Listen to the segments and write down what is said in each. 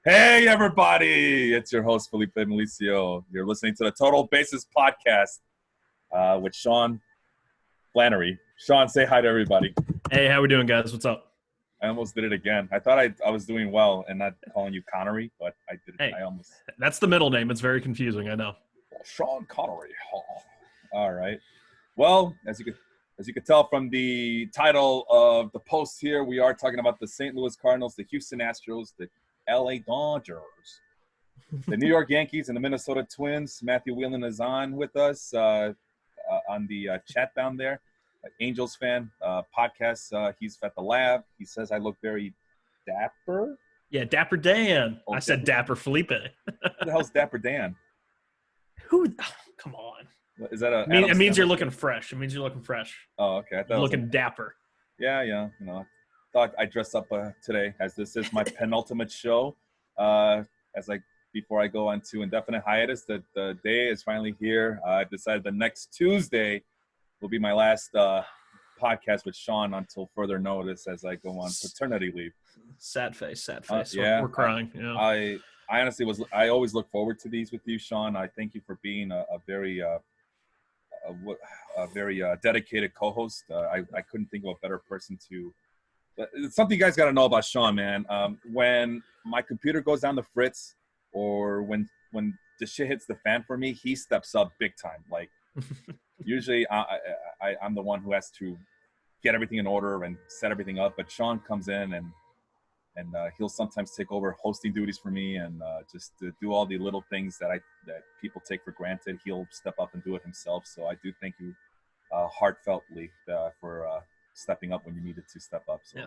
Hey, everybody. It's your host, Felipe. You're listening to the Total Basis Podcast with Sean Flannery. Sean, say hi to everybody. Hey, how we doing, guys? What's up? I almost did it again. I thought I was doing well and not calling you Connery, but I did. Hey, I almost. That's the middle name. It's very confusing, I know. Sean Connery. Oh. All right. Well, as you could tell from the title of the post here, we are talking about the St. Louis Cardinals, the Houston Astros, the LA Dodgers, the New York Yankees, and the Minnesota Twins. Matthew Whelan is on with us on the chat down there. Angels fan podcast. He's at the lab. He says I look very dapper. Yeah, Dapper Dan. I said Dapper Felipe. Who the hell's Dapper Dan? Who? Oh, come on. Is that a? It means you're looking fresh. It means you're looking fresh. Oh, okay. I thought you're looking dapper. Yeah. You know, thought I dressed up today as this is my penultimate show. Before I go on to indefinite hiatus, the day is finally here. I decided the next Tuesday will be my last podcast with Sean until further notice as I go on paternity leave. Sad face. Yeah, we're crying. I honestly I always look forward to these with you, Sean. I thank you for being a very dedicated co-host. I couldn't think of a better person to. It's something you guys got to know about Sean, man. When my computer goes down the fritz, or when the shit hits the fan for me, he steps up big time. Like usually, I'm the one who has to get everything in order and set everything up. But Sean comes in and he'll sometimes take over hosting duties for me and just to do all the little things that people take for granted. He'll step up and do it himself. So I do thank you heartfeltly for stepping up when you needed to step up. So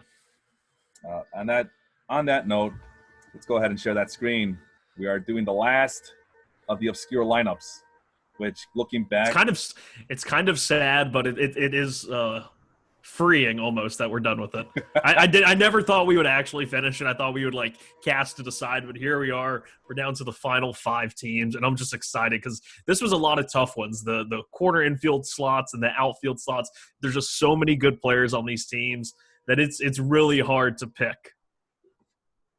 yeah. On that note, let's go ahead and share that screen. We are doing the last of the obscure lineups, which looking back, it's kind of sad, but it is freeing almost that we're done with it. I never thought we would actually finish it. I thought we would cast it aside, but here we are. We're down to the final 5 teams, and I'm just excited because this was a lot of tough ones. The corner infield slots and the outfield slots. There's just so many good players on these teams that it's really hard to pick.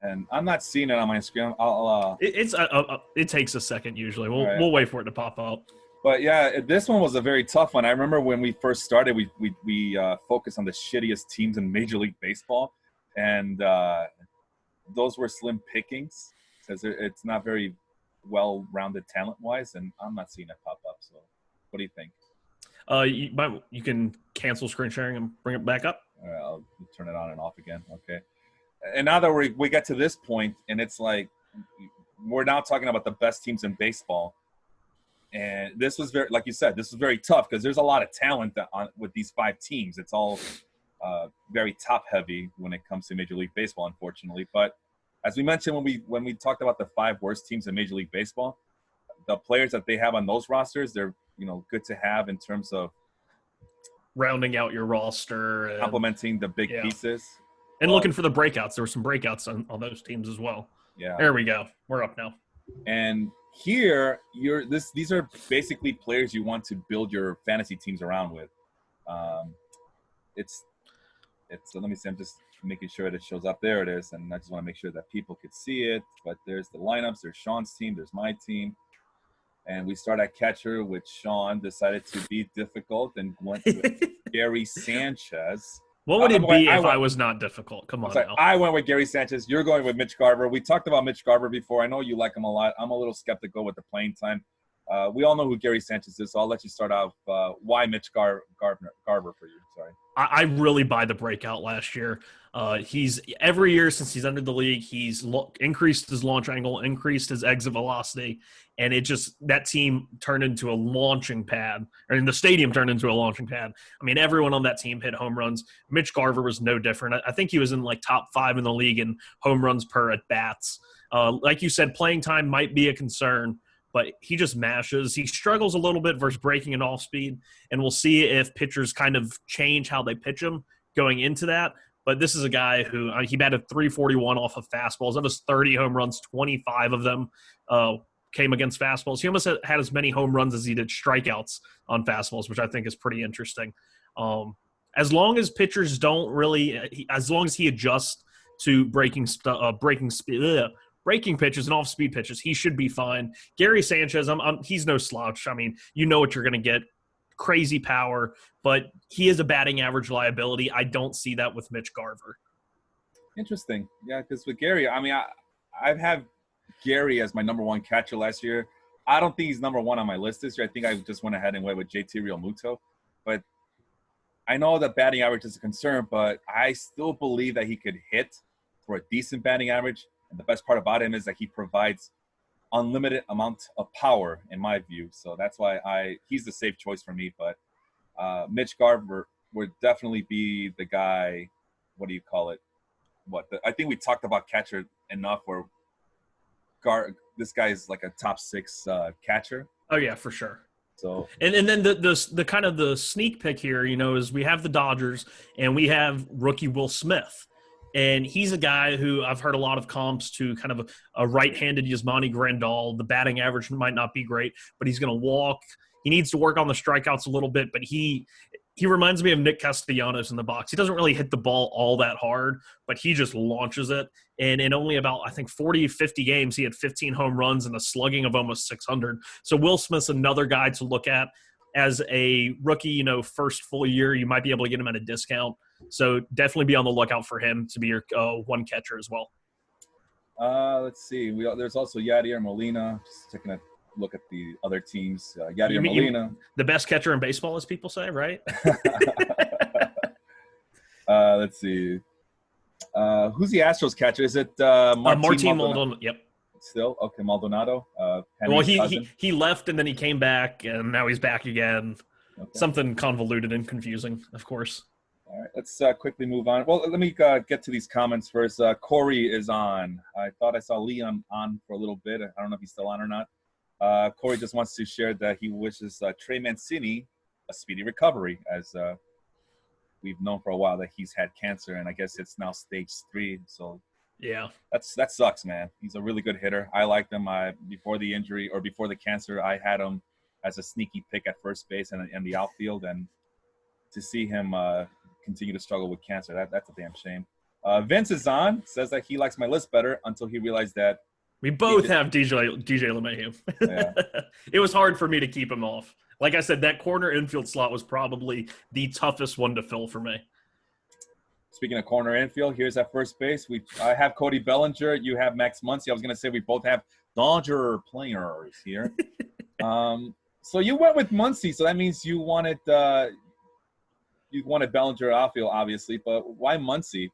And I'm not seeing it on my screen. It takes a second usually. We'll wait for it to pop up. But yeah, this one was a very tough one. I remember when we first started, we focused on the shittiest teams in Major League Baseball, and those were slim pickings because it's not very well-rounded talent-wise, and I'm not seeing it pop up. So, what do you think? You can cancel screen sharing and bring it back up. All right, I'll turn it on and off again. Okay. And now that we get to this point, and it's like we're now talking about the best teams in baseball. And this was very, like you said, this was very tough because there's a lot of talent with these 5 teams. It's all very top-heavy when it comes to Major League Baseball, unfortunately. But as we mentioned when we talked about the 5 worst teams in Major League Baseball, the players that they have on those rosters, they're good to have in terms of rounding out your roster, and complementing the big pieces, and looking for the breakouts. There were some breakouts on those teams as well. Yeah, there we go. We're up now. And here, these are basically players you want to build your fantasy teams around with. So let me see. I'm just making sure that it shows up. There it is, and I just want to make sure that people could see it. But there's the lineups. There's Sean's team. There's my team, and we start at catcher, which Sean decided to be difficult and went with Gary Sanchez. What would it be if I was not difficult? Come on now. I went with Gary Sanchez. You're going with Mitch Garver. We talked about Mitch Garver before. I know you like him a lot. I'm a little skeptical with the playing time. We all know who Gary Sanchez is, so I'll let you start off. Why Mitch Garver for you? Sorry. I really buy the breakout last year. He's every year since he's entered the league, he's increased his launch angle, increased his exit velocity, and that team turned into a launching pad, or the stadium turned into a launching pad. I mean, everyone on that team hit home runs. Mitch Garver was no different. I think he was in top 5 in the league in home runs per at bats. Like you said, playing time might be a concern, but he just mashes. He struggles a little bit versus breaking and off speed, and we'll see if pitchers kind of change how they pitch him going into that. But this is a guy who he batted .341 off of fastballs. Of his 30 home runs, 25 of them came against fastballs. He almost had as many home runs as he did strikeouts on fastballs, which I think is pretty interesting. As long as pitchers don't really, as long as he adjusts to breaking speed breaking pitches and off-speed pitches, he should be fine. Gary Sanchez, he's no slouch. I mean, you know what you're going to get. Crazy power, but he is a batting average liability. I don't see that with Mitch Garver. Interesting. Yeah, because with Gary, I mean, I've had Gary as my number one catcher last year. I don't think he's number one on my list this year. I think I just went ahead and went with JT Realmuto. But I know that batting average is a concern, but I still believe that he could hit for a decent batting average. And the best part about him is that he provides unlimited amount of power, in my view. So that's why he's the safe choice for me. But Mitch Garver would definitely be the guy. What do you call it? I think we talked about catcher enough where this guy is like a top 6 catcher. Oh yeah, for sure. So and then the kind of the sneak pick here, is we have the Dodgers and we have rookie Will Smith. And he's a guy who I've heard a lot of comps to kind of a right-handed Yasmani Grandal. The batting average might not be great, but he's going to walk. He needs to work on the strikeouts a little bit, but he reminds me of Nick Castellanos in the box. He doesn't really hit the ball all that hard, but he just launches it. And in only about, I think, 40, 50 games, he had 15 home runs and a slugging of almost 600. So Will Smith's another guy to look at as a rookie, first full year. You might be able to get him at a discount. So definitely be on the lookout for him to be your one catcher as well. Let's see. There's also Yadier Molina. Just taking a look at the other teams. Yadier Molina. The best catcher in baseball, as people say, right? Let's see. Who's the Astros catcher? Is it Martin Maldonado? Yep. Still? Okay, Maldonado. Well, he left and then he came back, and now he's back again. Okay. Something convoluted and confusing, of course. All right, let's quickly move on. Well, let me get to these comments first. Corey is on. I thought I saw Leon on for a little bit. I don't know if he's still on or not. Corey just wants to share that he wishes Trey Mancini a speedy recovery, as we've known for a while that he's had cancer, and I guess it's now stage 3. So yeah, that sucks, man. He's a really good hitter. I liked him before the injury or before the cancer. I had him as a sneaky pick at first base and in the outfield, and to see him continue to struggle with cancer, that's a damn shame. Vince is on, says that he likes my list better until he realized that we both have DJ LeMahieu. Yeah. It was hard for me to keep him off. Like I said, that corner infield slot was probably the toughest one to fill for me. Speaking of corner infield, here's at first base. I have Cody Bellinger. You have Max Muncy. I was going to say we both have Dodger players here. So you went with Muncy, so that means you wanted Bellinger outfield, obviously, but why Muncy?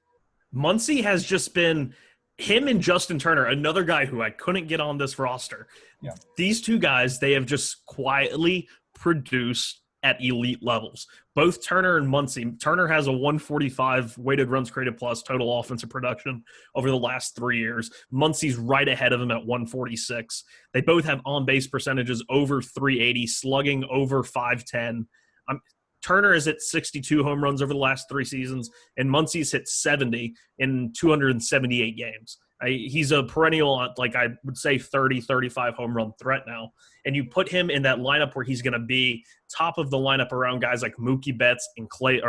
Muncy has just been him and Justin Turner, another guy who I couldn't get on this roster. Yeah. These two guys, they have just quietly produced at elite levels. Both Turner and Muncy. Turner has a 145 weighted runs created plus total offensive production over the last 3 years. Muncy's right ahead of him at 146. They both have on-base percentages over 380, slugging over 510. Turner is at 62 home runs over the last 3 seasons, and Muncy's hit 70 in 278 games. He's a perennial, like I would say, 30, 35 home run threat now. And you put him in that lineup where he's going to be top of the lineup around guys like Mookie Betts and Clay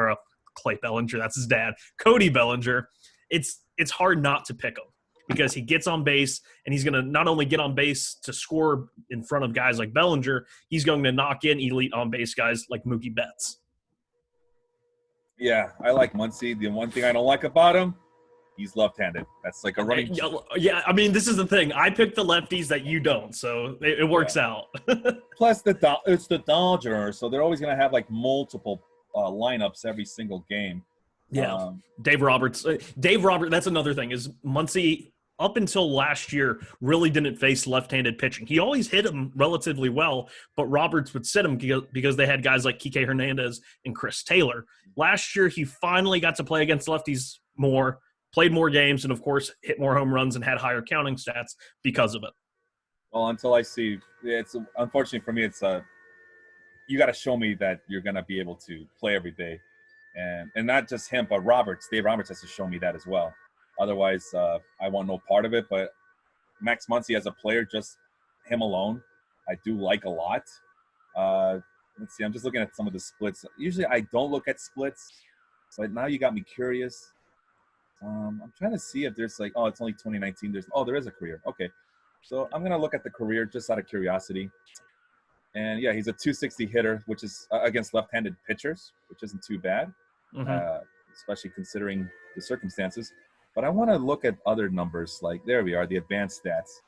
Bellinger, that's his dad, Cody Bellinger. It's hard not to pick him because he gets on base, and he's going to not only get on base to score in front of guys like Bellinger, he's going to knock in elite on base guys like Mookie Betts. Yeah, I like Muncy. The one thing I don't like about him, he's left-handed. That's like a running. Yeah, I mean, this is the thing. I picked the lefties that you don't, so it works out. Plus, it's the Dodgers, so they're always going to have like multiple lineups every single game. Yeah, Dave Roberts. That's another thing is Muncy, up until last year, really didn't face left-handed pitching. He always hit him relatively well, but Roberts would sit him because they had guys like Kike Hernandez and Chris Taylor. Last year, he finally got to play against lefties more, played more games, and, of course, hit more home runs and had higher counting stats because of it. Well, until I see – unfortunately for me, it's you got to show me that you're going to be able to play every day. And not just him, but Dave Roberts has to show me that as well. Otherwise, I want no part of it. But Max Muncy as a player, just him alone, I do like a lot. Let's see. I'm just looking at some of the splits. Usually I don't look at splits, but now you got me curious. I'm trying to see if there's like, oh, it's only 2019. There is a career. Okay, so I'm gonna look at the career just out of curiosity. And yeah, he's a 260 hitter, which is against left-handed pitchers, which isn't too bad, Mm-hmm. uh, especially considering the circumstances. But I want to look at other numbers. Like there we are, the advanced stats.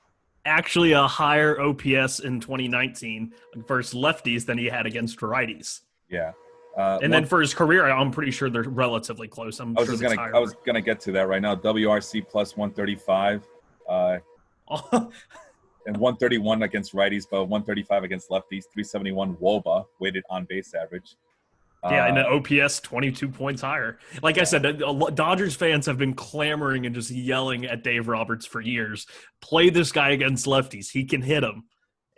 Actually, a higher OPS in 2019 versus lefties than he had against righties. Yeah. And then for his career, I'm pretty sure they're relatively close. I was gonna get to that right now. WRC plus 135, and 131 against righties, but 135 against lefties. 371 WOBA, weighted on base average. Yeah, and the OPS 22 points higher. Like I said, Dodgers fans have been clamoring and just yelling at Dave Roberts for years. Play this guy against lefties. He can hit them.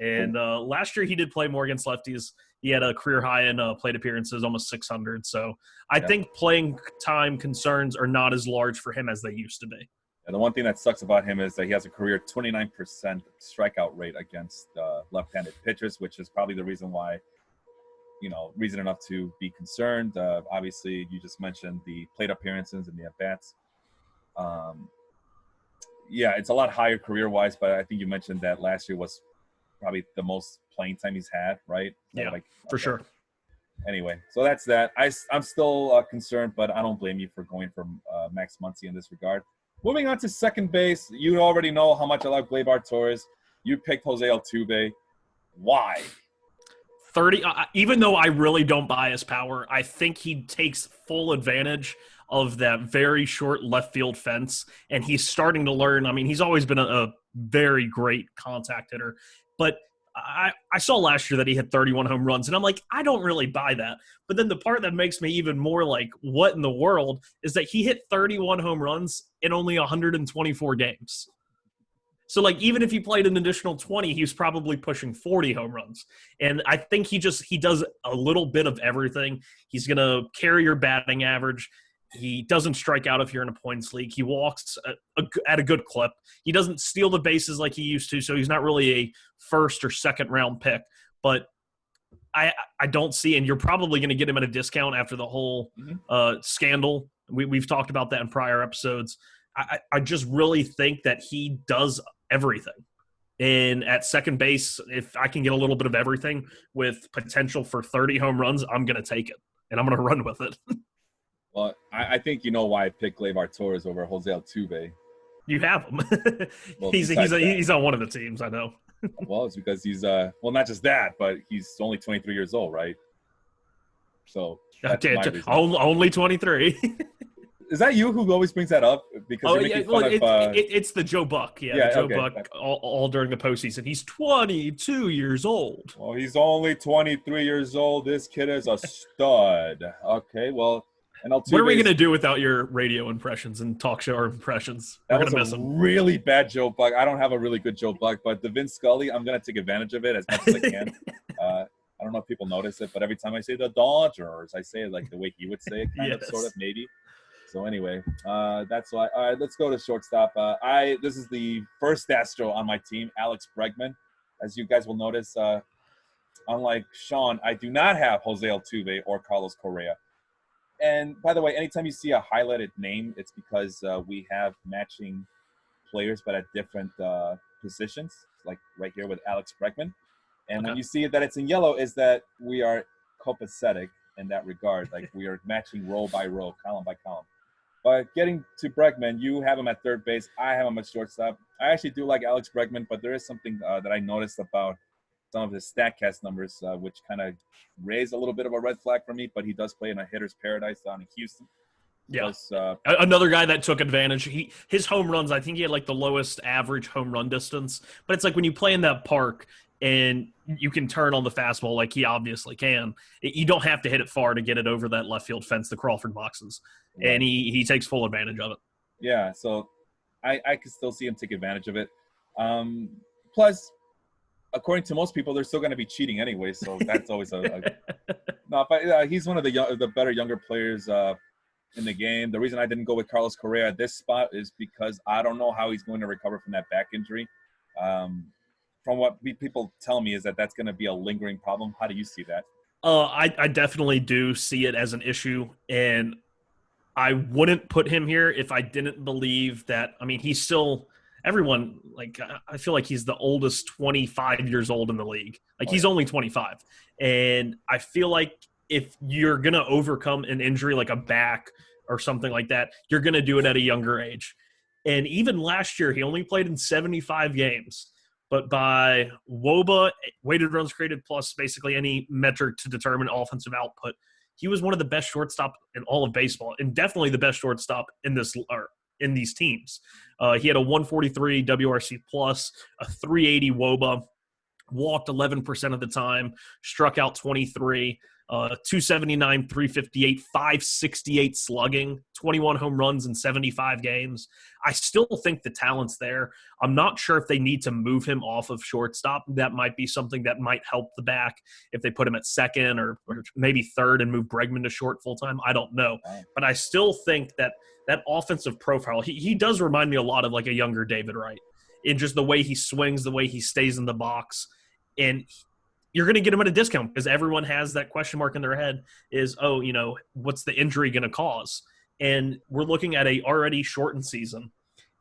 And last year he did play more against lefties. He had a career high in plate appearances, almost 600. So I think playing time concerns are not as large for him as they used to be. And the one thing that sucks about him is that he has a career 29% strikeout rate against left-handed pitchers, which is probably the reason why, reason enough to be concerned. Obviously, you just mentioned the plate appearances and the at-bats. Yeah, it's a lot higher career-wise, but I think you mentioned that last year was probably the most playing time he's had, right? Yeah, for sure. Anyway, so that's that. I'm still concerned, but I don't blame you for going for Max Muncy in this regard. Moving on to second base, you already know how much I like Gleyber Torres. You picked Jose Altuve. Why? 30. Even though I really don't buy his power, I think he takes full advantage of that very short left field fence, and he's starting to learn. I mean, he's always been a very great contact hitter, but I saw last year that he had 31 home runs, and I'm like, I don't really buy that. But then the part that makes me even more like, what in the world, is that he hit 31 home runs in only 124 games. So, like, even if he played an additional 20, he was probably pushing 40 home runs. And I think he does a little bit of everything. He's going to carry your batting average. He doesn't strike out if you're in a points league. He walks at a good clip. He doesn't steal the bases like he used to, so he's not really a first or second round pick. But I don't see, and you're probably going to get him at a discount after the whole scandal. We've talked about that in prior episodes. I just really think that he does everything. And at second base, if I can get a little bit of everything with potential for 30 home runs, I'm going to take it, and I'm going to run with it. Well, I think you know why I picked Gleyber Torres over Jose Altuve. You have him. Well, he's on one of the teams, I know. Well, it's because he's not just that, but he's only 23 years old, right? So that's my reason. Only 23. Is that you who always brings that up? Because it's the Joe Buck. Yeah, Joe Buck all during the postseason. He's 22 years old. Well, he's only 23 years old. This kid is a stud. Okay, well. And Altuve's, what are we going to do without your radio impressions and talk show impressions? We're going to miss them. Really bad Joe Buck. I don't have a really good Joe Buck, but the Vince Scully, I'm going to take advantage of it as much as I can. I don't know if people notice it, but every time I say the Dodgers, I say it like the way he would say it, kind of, sort of, maybe. So anyway, that's why. All right, let's go to shortstop. This is the first Astro on my team, Alex Bregman. As you guys will notice, unlike Sean, I do not have Jose Altuve or Carlos Correa. And by the way, anytime you see a highlighted name, it's because we have matching players, but at different positions, like right here with Alex Bregman. And when you see that it's in yellow, is that we are copacetic in that regard. Like we are matching row by row, column by column. But getting to Bregman, you have him at third base. I have him at shortstop. I actually do like Alex Bregman, but there is something that I noticed about some of his StatCast numbers, which kind of raised a little bit of a red flag for me, but he does play in a hitter's paradise down in Houston. Yeah. Plus, another guy that took advantage. His home runs, I think he had like the lowest average home run distance. But it's like when you play in that park and you can turn on the fastball like he obviously can, you don't have to hit it far to get it over that left field fence, the Crawford boxes. Right. And he takes full advantage of it. Yeah, so I can still see him take advantage of it. Plus, according to most people, they're still going to be cheating anyway, so that's always no. But he's one of the better younger players in the game. The reason I didn't go with Carlos Correa at this spot is because I don't know how he's going to recover from that back injury. From what people tell me, is that that's going to be a lingering problem. How do you see that? I definitely do see it as an issue, and I wouldn't put him here if I didn't believe that. I mean, he's still everyone like I feel like he's the oldest 25 years old in the league. Like Oh he's yeah. only 25. And I feel like if you're going to overcome an injury like a back or something like that, you're going to do it at a younger age. And even last year, he only played in 75 games. But by WOBA, weighted runs created plus basically any metric to determine offensive output, he was one of the best shortstop in all of baseball, and definitely the best shortstop in this or in these teams. He had a 143 WRC plus, a 380 WOBA, walked 11% of the time, struck out 23, 279, 358, 568 slugging, 21 home runs in 75 games. I still think the talent's there. I'm not sure if they need to move him off of shortstop. That might be something that might help the back if they put him at second or maybe third and move Bregman to short full time. I don't know. But I still think that that offensive profile, he does remind me a lot of like a younger David Wright in just the way he swings, the way he stays in the box. And you're going to get him at a discount because everyone has that question mark in their head is, oh, what's the injury going to cause? And we're looking at a already shortened season.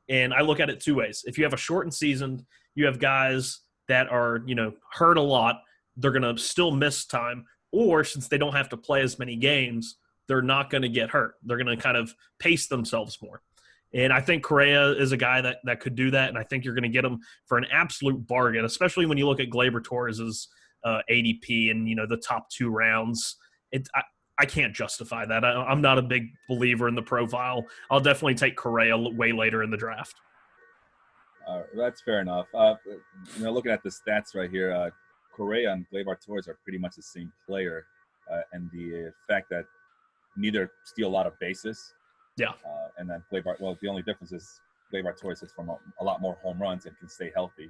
And I look at it two ways. If you have a shortened season, you have guys that are, hurt a lot. They're going to still miss time. Or since they don't have to play as many games, they're not going to get hurt. They're going to kind of pace themselves more. And I think Correa is a guy that could do that, and I think you're going to get him for an absolute bargain, especially when you look at Gleyber Torres' ADP and, the top 2 rounds. I can't justify that. I'm not a big believer in the profile. I'll definitely take Correa way later in the draft. That's fair enough. Looking at the stats right here, Correa and Gleyber Torres are pretty much the same player, and the fact that neither steal a lot of bases. Yeah. And then Gleyber, the only difference is Gleyber Torres hits from a lot more home runs and can stay healthy.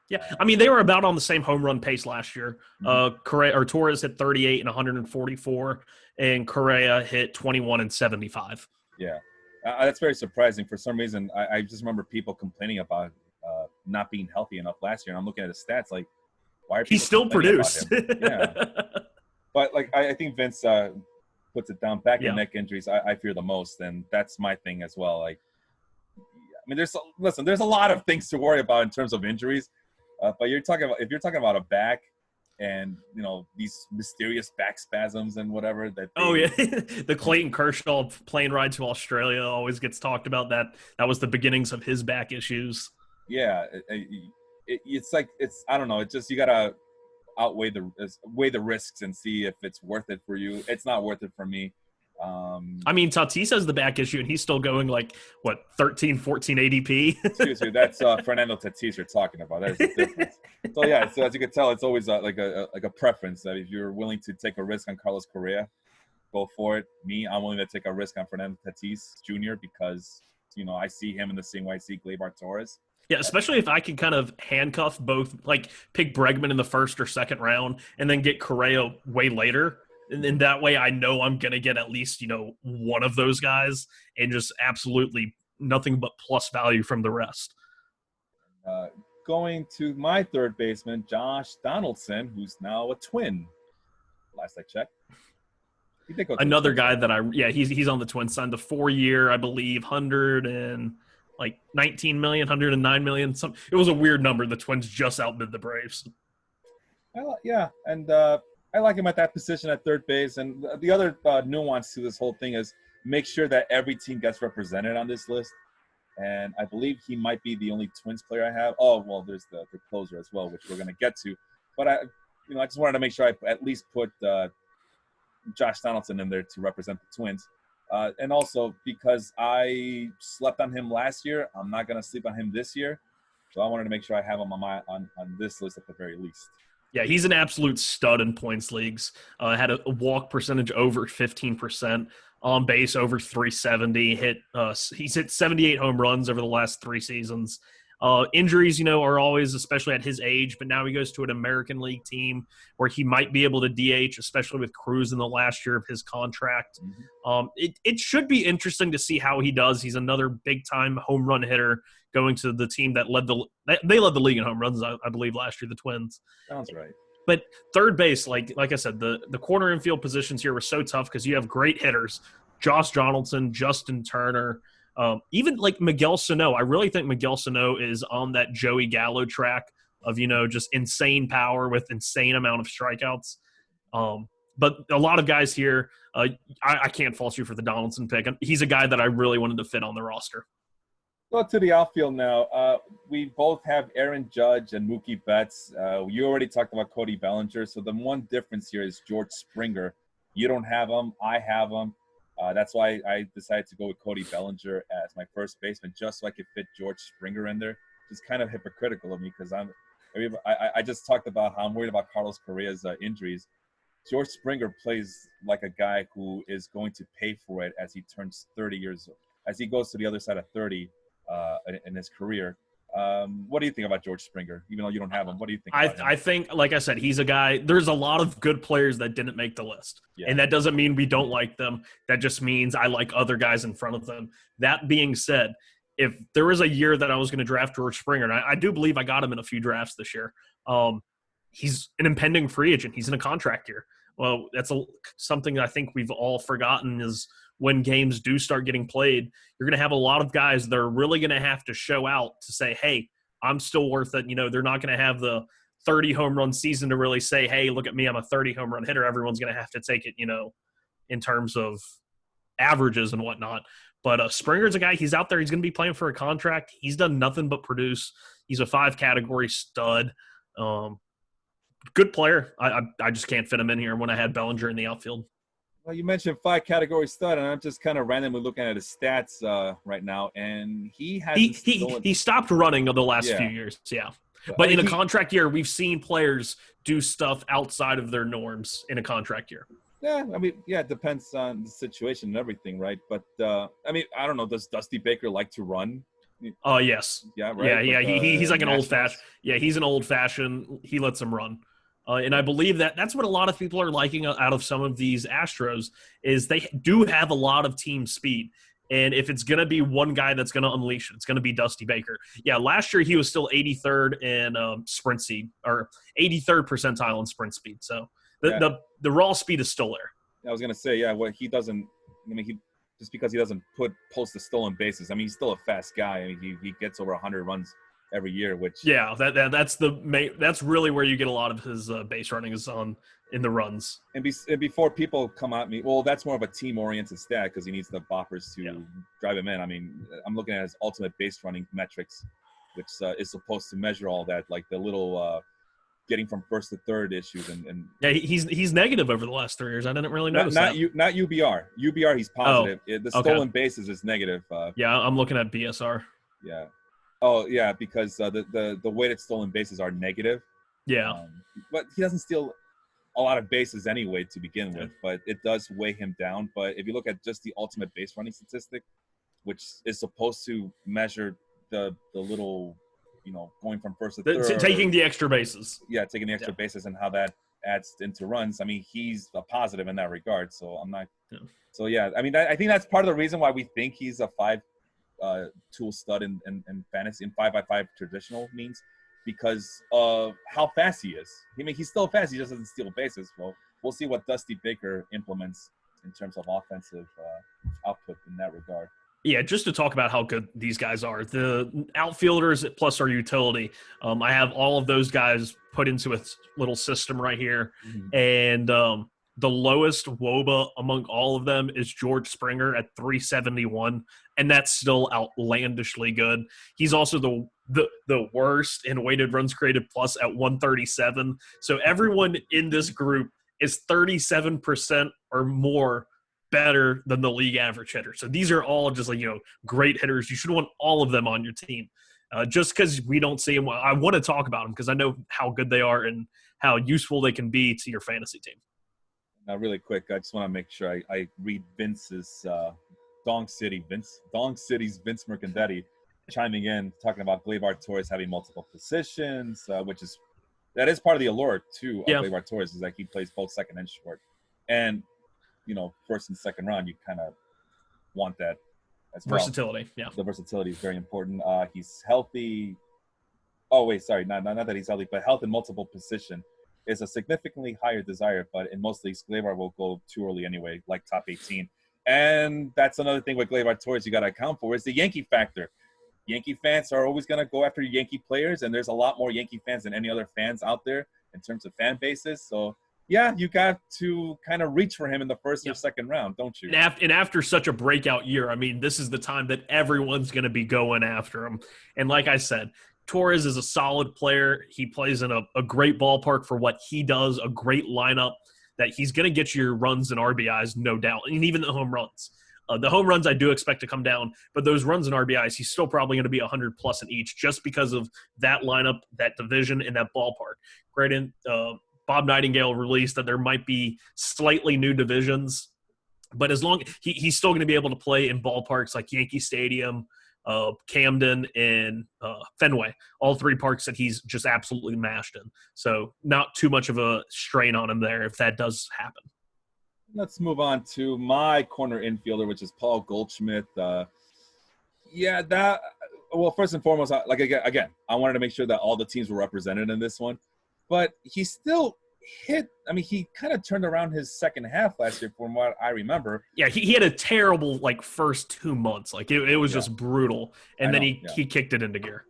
Yeah, I mean, they were about on the same home run pace last year. Mm-hmm. Torres hit 38 and 144, and Correa hit 21 and 75. Yeah, that's very surprising. For some reason, I just remember people complaining about not being healthy enough last year. And I'm looking at his stats, like, why are people he still produced? Yeah, but like I think Vince puts it down. Back and neck injuries, I fear the most, and that's my thing as well. Like, I mean, there's a lot of things to worry about in terms of injuries, but if you're talking about a back and these mysterious back spasms and whatever that. The Clayton Kershaw plane ride to Australia always gets talked about. That was the beginnings of his back issues. Yeah, it's like I don't know. It's just you gotta weigh the risks and see if it's worth it for you. It's not worth it for me. I mean, Tatis has the back issue, and he's still going like, 13, 14 ADP? Excuse me, that's Fernando Tatis you're talking about. That's the difference. So, yeah, so as you can tell, it's always like a preference that if you're willing to take a risk on Carlos Correa, go for it. I'm willing to take a risk on Fernando Tatis Jr. because, I see him in the same way I see Gleyber Torres. Yeah, especially if I can kind of handcuff both, like pick Bregman in the first or second round and then get Correa way later. And then that way I know I'm going to get at least, one of those guys and just absolutely nothing but plus value from the rest. Going to my third baseman, Josh Donaldson, who's now a Twin. Last I checked. Another guy that he's on the Twins, signed the 4-year, I believe, 19 million, 109 million. It was a weird number. The Twins just outbid the Braves. I like him at that position at third base. And the other nuance to this whole thing is make sure that every team gets represented on this list. And I believe he might be the only Twins player I have. Oh, well, there's the closer as well, which we're going to get to. But I just wanted to make sure I at least put Josh Donaldson in there to represent the Twins. And also because I slept on him last year, I'm not going to sleep on him this year. So I wanted to make sure I have him on this list at the very least. Yeah, he's an absolute stud in points leagues. Had a walk percentage over 15%, on base over 370. He's hit 78 home runs over the last 3 seasons. Injuries, are always, especially at his age, but now he goes to an American League team where he might be able to DH, especially with Cruz in the last year of his contract. Mm-hmm. It should be interesting to see how he does. He's another big-time home run hitter going to the team that led the league in home runs, I believe, last year, the Twins. Sounds right. But third base, like I said, the corner infield positions here were so tough because you have great hitters. Josh Donaldson, Justin Turner, even like Miguel Sano. I really think Miguel Sano is on that Joey Gallo track of, just insane power with insane amount of strikeouts. But a lot of guys here, I can't fault you for the Donaldson pick. He's a guy that I really wanted to fit on the roster. Go to the outfield now. We both have Aaron Judge and Mookie Betts. You already talked about Cody Bellinger. So the one difference here is George Springer. You don't have him. I have him. That's why I decided to go with Cody Bellinger as my first baseman, just so I could fit George Springer in there. It's kind of hypocritical of me because I just talked about how I'm worried about Carlos Correa's injuries. George Springer plays like a guy who is going to pay for it as he turns 30 years old, as he goes to the other side of 30 in his career. What do you think about George Springer? Even though you don't have him, what do you think about him? I think, like I said, he's a guy. There's a lot of good players that didn't make the list. Yeah. And that doesn't mean we don't like them. That just means I like other guys in front of them. That being said, if there was a year that I was going to draft George Springer, and I do believe I got him in a few drafts this year, he's an impending free agent. He's in a contract year. Well, that's something I think we've all forgotten is when games do start getting played, you're going to have a lot of guys that are really going to have to show out to say, hey, I'm still worth it. They're not going to have the 30 home run season to really say, hey, look at me, I'm a 30 home run hitter. Everyone's going to have to take it, in terms of averages and whatnot. But Springer's a guy, he's out there. He's going to be playing for a contract. He's done nothing but produce. He's a 5-category stud. Good player. I just can't fit him in here when I had Bellinger in the outfield. Well, you mentioned 5-category stud, and I'm just kind of randomly looking at his stats right now, and he stopped running the last few years, yeah. But in a contract year, we've seen players do stuff outside of their norms in a contract year. Yeah, it depends on the situation and everything, right? But, I don't know. Does Dusty Baker like to run? Oh, yes. Yeah, right? Yeah. He's like an old-fashioned. Yeah, he's an old-fashioned. He lets him run. And I believe that's what a lot of people are liking out of some of these Astros is they do have a lot of team speed. And if it's going to be one guy that's going to unleash it, it's going to be Dusty Baker. Yeah, last year he was still 83rd in sprint speed or 83rd percentile in sprint speed. So the raw speed is still there. I was going to say, he doesn't – just because he doesn't post the stolen bases. He's still a fast guy. He gets over 100 runs every year, which that's really where you get a lot of his base running is in the runs. And before people come at me, well, that's more of a team-oriented stat because he needs the boppers to drive him in. I'm looking at his ultimate base running metrics, which is supposed to measure all that, like the little getting from first to third issues. And he's negative over the last 3 years. I didn't really notice that. Not UBR. UBR, he's positive. The stolen bases is negative. I'm looking at BSR. Yeah. Oh, yeah, because the weighted stolen bases are negative. Yeah. But he doesn't steal a lot of bases anyway to begin with, but it does weigh him down. But if you look at just the ultimate base running statistic, which is supposed to measure the little, going from first to third. Taking the extra bases. Yeah, taking the extra bases and how that adds into runs. he's a positive in that regard. So I'm not. Yeah. So, yeah, I think that's part of the reason why we think he's a 5-tool stud in fantasy, in 5x5 traditional means, because of how fast he is. He's still fast. He just doesn't steal bases. Well, we'll see what Dusty Baker implements in terms of offensive output in that regard. Yeah, just to talk about how good these guys are. The outfielders plus our utility. I have all of those guys put into a little system right here. Mm-hmm. And the lowest WOBA among all of them is George Springer at 371, and that's still outlandishly good. He's also the worst in weighted runs created plus at 137. So everyone in this group is 37% or more better than the league average hitter. So these are all just great hitters. You should want all of them on your team. Just because we don't see them, I want to talk about them because I know how good they are and how useful they can be to your fantasy team. Now, really quick, I just want to make sure I read Vince's Dong City's Vince Mercandetti chiming in, talking about Gleyber Torres having multiple positions, that is part of the allure, too, of Gleyber Torres, is that he plays both second and short. And, first and second round, you kind of want that as well. Versatility, yeah. The versatility is very important. He's healthy. Oh, wait, sorry, not that he's healthy, but health in multiple position is a significantly higher desire, but in most leagues, Gleyber will go too early anyway, like top 18. And that's another thing with Gleyber Torres you got to account for is the Yankee factor. Yankee fans are always going to go after Yankee players, and there's a lot more Yankee fans than any other fans out there in terms of fan bases. So, yeah, you got to kind of reach for him in the first or second round, don't you? And after such a breakout year, I mean, this is the time that everyone's going to be going after him. And like I said, Torres is a solid player. He plays in a great ballpark for what he does, a great lineup that he's going to get you your runs and RBIs, no doubt, and even the home runs. The home runs I do expect to come down, but those runs and RBIs, he's still probably going to be 100-plus in each just because of that lineup, that division, and that ballpark. Granted, Bob Nightingale released that there might be slightly new divisions, but as long he's still going to be able to play in ballparks like Yankee Stadium, Camden, and Fenway, all three parks that he's just absolutely mashed in. So not too much of a strain on him there if that does happen. Let's move on to my corner infielder, which is Paul Goldschmidt. Well, first and foremost, again, I wanted to make sure that all the teams were represented in this one. But he still hit – I mean, he kind of turned around his second half last year from what I remember. Yeah, he had a terrible, first 2 months. It was just brutal. And then he kicked it into gear.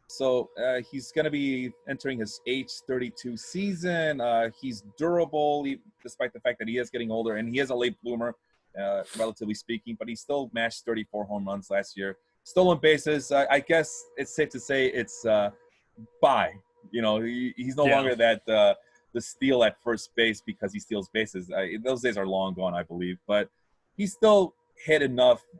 So he's going to be entering his age 32 season. He's durable, despite the fact that he is getting older, and he is a late bloomer, relatively speaking. But he still mashed 34 home runs last year. Stolen bases, I guess it's safe to say it's bye. You know, he's no longer that the steal at first base because he steals bases. Those days are long gone, I believe. But he still hit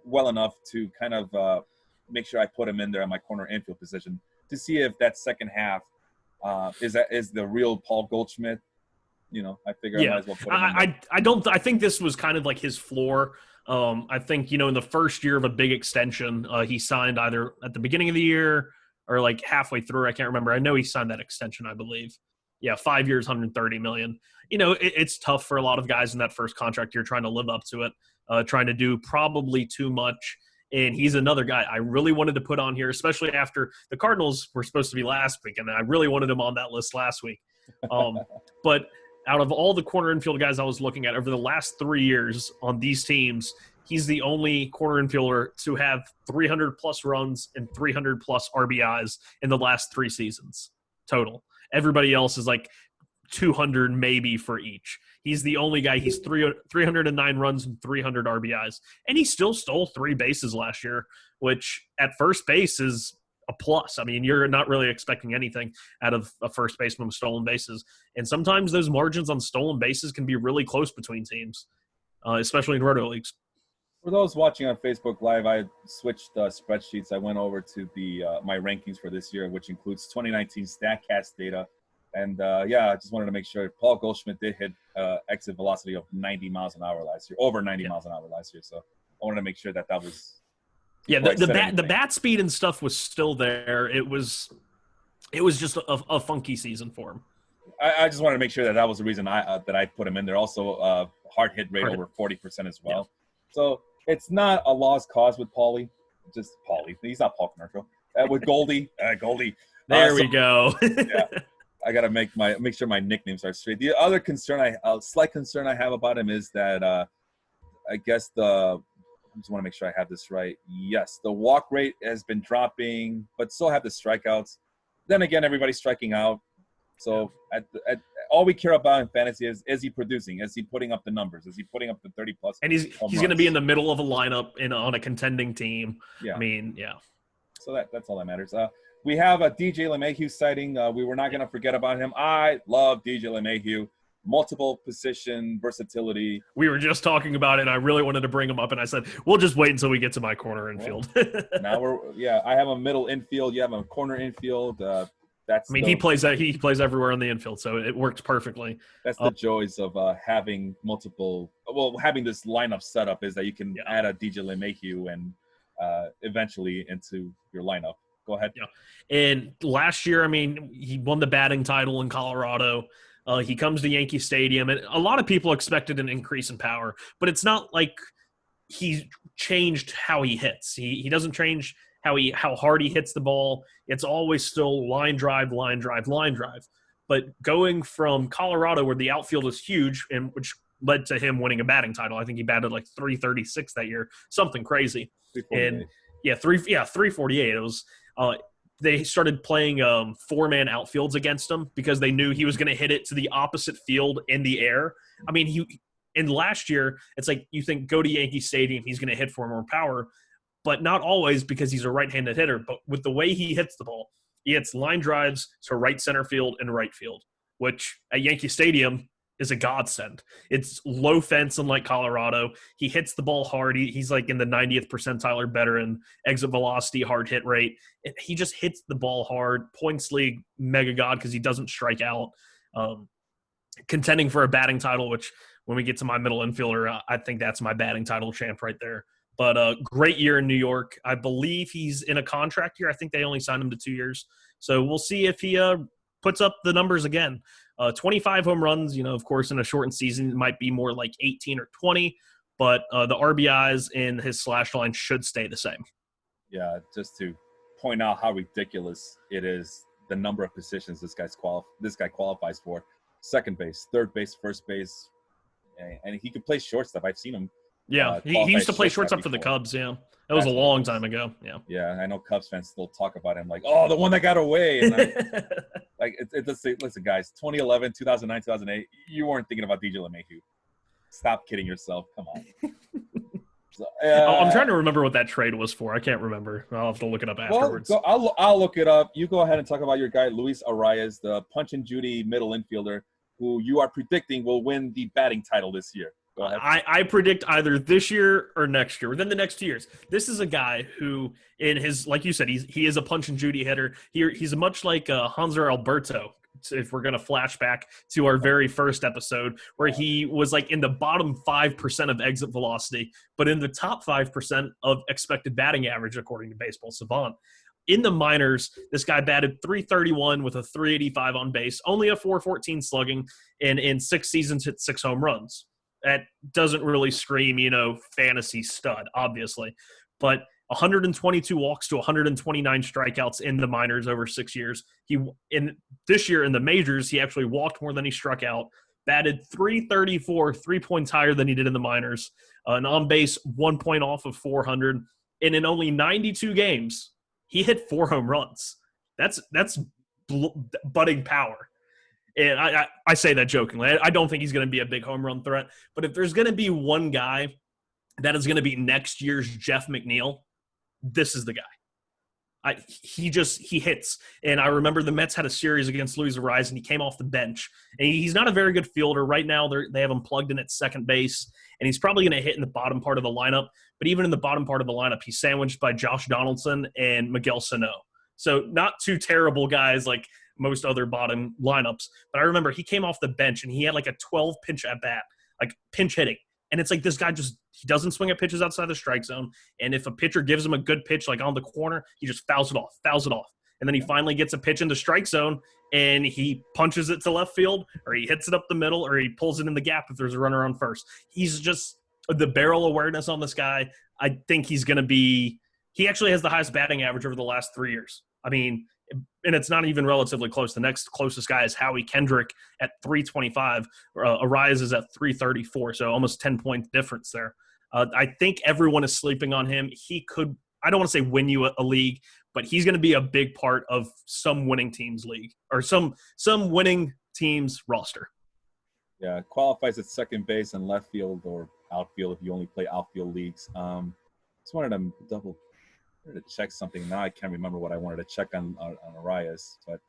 well enough to kind of make sure I put him in there at my corner infield position to see if that second half is the real Paul Goldschmidt. You know, I figure I might as well put him in there. I think this was kind of like his floor. I think, in the first year of a big extension, he signed either at the beginning of the year or halfway through. I can't remember. I know he signed that extension, I believe. Yeah, 5 years, $130 million. It's tough for a lot of guys in that first contract year trying to live up to it, trying to do probably too much. And he's another guy I really wanted to put on here, especially after the Cardinals were supposed to be last week, and I really wanted him on that list last week. But out of all the corner infield guys I was looking at over the last 3 years on these teams, he's the only corner infielder to have 300-plus runs and 300-plus RBIs in the last 3 seasons total. Everybody else is 200 maybe for each. He's the only guy. He's 309 runs and 300 RBIs. And he still stole 3 bases last year, which at first base is a plus. I mean, you're not really expecting anything out of a first baseman with stolen bases. And sometimes those margins on stolen bases can be really close between teams, especially in roto leagues. For those watching on Facebook Live, I switched spreadsheets. I went over to my rankings for this year, which includes 2019 StatCast data. And, I just wanted to make sure Paul Goldschmidt did hit exit velocity of 90 miles an hour last year, over 90 miles an hour last year. So I wanted to make sure that was – yeah, the bat speed and stuff was still there. It was just a funky season for him. I just wanted to make sure that was the reason that I put him in there. Also, hard hit rate over 40% as well. Yeah. So it's not a lost cause with Paulie. Just Paulie. He's not Paul Commercial. With Goldie. Goldie. There we go. Yeah. I got to make sure my nicknames are straight. The other slight concern I have about him is that I guess I just want to make sure I have this right. Yes, the walk rate has been dropping, but still have the strikeouts. Then again, everybody's striking out. So all we care about in fantasy is he producing? Is he putting up the numbers? Is he putting up the 30-plus? And he's going to be in the middle of a lineup on a contending team. Yeah. I mean, yeah. So that's all that matters. We have a DJ LeMahieu sighting. We were not going to forget about him. I love DJ LeMahieu. Multiple position versatility. We were just talking about it, and I really wanted to bring him up, and I said, we'll just wait until we get to my corner infield. I have a middle infield. You have a corner infield. He plays everywhere on the infield, so it works perfectly. That's the joys of having having this lineup set up is that you can add a DJ LeMahieu and eventually into your lineup. Go ahead. Yeah. And last year, I mean, he won the batting title in Colorado. He comes to Yankee Stadium, and a lot of people expected an increase in power, but it's not like he changed how he hits. He doesn't change how hard he hits the ball. It's always still line drive, line drive, line drive. But going from Colorado, where the outfield is huge, and which led to him winning a batting title. I think he batted like 336 that year, something crazy. And 348. It was they started playing 4-man outfields against him because they knew he was going to hit it to the opposite field in the air. I mean, and last year, it's like you think go to Yankee Stadium, he's going to hit for more power, but not always because he's a right-handed hitter. But with the way he hits the ball, he hits line drives to right center field and right field, which at Yankee Stadium is a godsend. It's low fence unlike Colorado. He hits the ball hard. He's like in the 90th percentile or better in exit velocity, hard hit rate. He just hits the ball hard. Points league mega god because he doesn't strike out. Contending for a batting title, which when we get to my middle infielder, I think that's my batting title champ right there. But great year in New York. I believe he's in a contract year. I think they only signed him to 2 years. So we'll see if he puts up the numbers again. 25 home runs, of course, in a shortened season, it might be more like 18 or 20, but the RBIs in his slash line should stay the same. Yeah, just to point out how ridiculous it is, the number of positions this guy qualifies for. Second base, third base, first base, and he can play shortstop. I've seen him. Yeah, he used to play shortstop for the Cubs, yeah. That was a long time ago, yeah. Yeah, I know Cubs fans still talk about him like, oh, the one that got away. And listen, guys, 2011, 2009, 2008, you weren't thinking about DJ LeMahieu. Stop kidding yourself. Come on. So, I'm trying to remember what that trade was for. I can't remember. I'll have to look it up afterwards. Well, I'll look it up. You go ahead and talk about your guy, Luis Arias, the Punch and Judy middle infielder, who you are predicting will win the batting title this year. Go ahead. I predict either this year or next year, within the next 2 years. This is a guy who, in his, like you said, he is a Punch and Judy hitter. He's much like Hanser Alberto, if we're going to flash back to our very first episode, where he was like in the bottom 5% of exit velocity, but in the top 5% of expected batting average, according to Baseball Savant. In the minors, this guy batted .331 with a .385 on base, only a .414 slugging, and in 6 seasons hit 6 home runs. That doesn't really scream, fantasy stud, obviously. But 122 walks to 129 strikeouts in the minors over 6 years. This year in the majors, he actually walked more than he struck out, batted .334, 3 points higher than he did in the minors, an on-base 1 point off of 400. And in only 92 games, he hit 4 home runs. That's budding power. And I say that jokingly. I don't think he's going to be a big home run threat. But if there's going to be one guy that is going to be next year's Jeff McNeil, this is the guy. He hits. And I remember the Mets had a series against Luis Arias, and he came off the bench. And he's not a very good fielder. Right now, they have him plugged in at second base, and he's probably going to hit in the bottom part of the lineup. But even in the bottom part of the lineup, he's sandwiched by Josh Donaldson and Miguel Sano. So not two terrible guys like most other bottom lineups. But I remember he came off the bench, and he had like a 12-pitch at-bat, like pinch hitting. And it's like this guy he doesn't swing at pitches outside the strike zone. And if a pitcher gives him a good pitch, like on the corner, he just fouls it off. And then he finally gets a pitch in the strike zone, and he punches it to left field, or he hits it up the middle, or he pulls it in the gap if there's a runner on first. He's just the barrel awareness on this guy. I think he's going to be – he actually has the highest batting average over the last 3 years. I mean, and it's not even relatively close. The next closest guy is Howie Kendrick at .325. Arias is at .334, so almost 10-point difference there. I think everyone is sleeping on him. He could – I don't want to say win you a league, but he's going to be a big part of some winning team's league or some winning team's roster. Yeah, qualifies at second base and left field or outfield if you only play outfield leagues. Just wanted to check something. Now I can't remember what I wanted to check on Arias. But,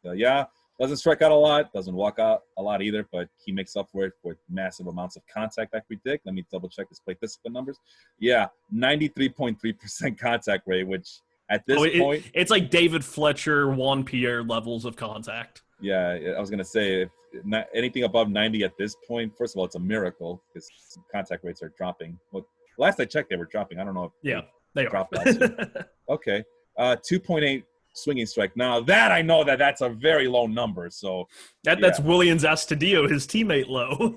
doesn't strike out a lot, doesn't walk out a lot either, but he makes up for it with massive amounts of contact, I predict. Let me double-check his plate discipline numbers. Yeah, 93.3% contact rate, which at this point – it's like David Fletcher, Juan Pierre levels of contact. Yeah, I was going to say, if not anything above 90 at this point, first of all, it's a miracle because contact rates are dropping. Well, last I checked, they were dropping. I don't know if they dropped last year. Okay. 2.8 swinging strike. Now, that I know that's a very low number. So That's Williams Astudillo, his teammate low.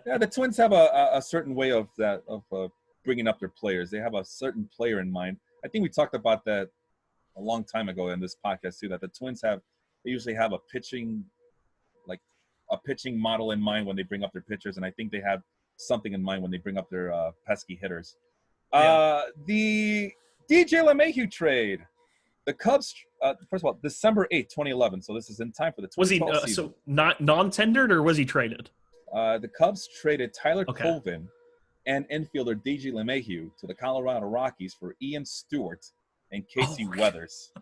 Yeah, the Twins have a certain way of bringing up their players. They have a certain player in mind. I think we talked about that a long time ago in this podcast too, that the Twins they usually have a pitching model in mind when they bring up their pitchers, and I think they have something in mind when they bring up their pesky hitters. Yeah. The DJ LeMahieu trade. The Cubs, first of all, December 8th, 2011. So this is in time for the 2012 season. So not non-tendered, or was he traded? The Cubs traded Tyler Okay. Colvin and infielder DJ LeMahieu to the Colorado Rockies for Ian Stewart and Casey Weathers.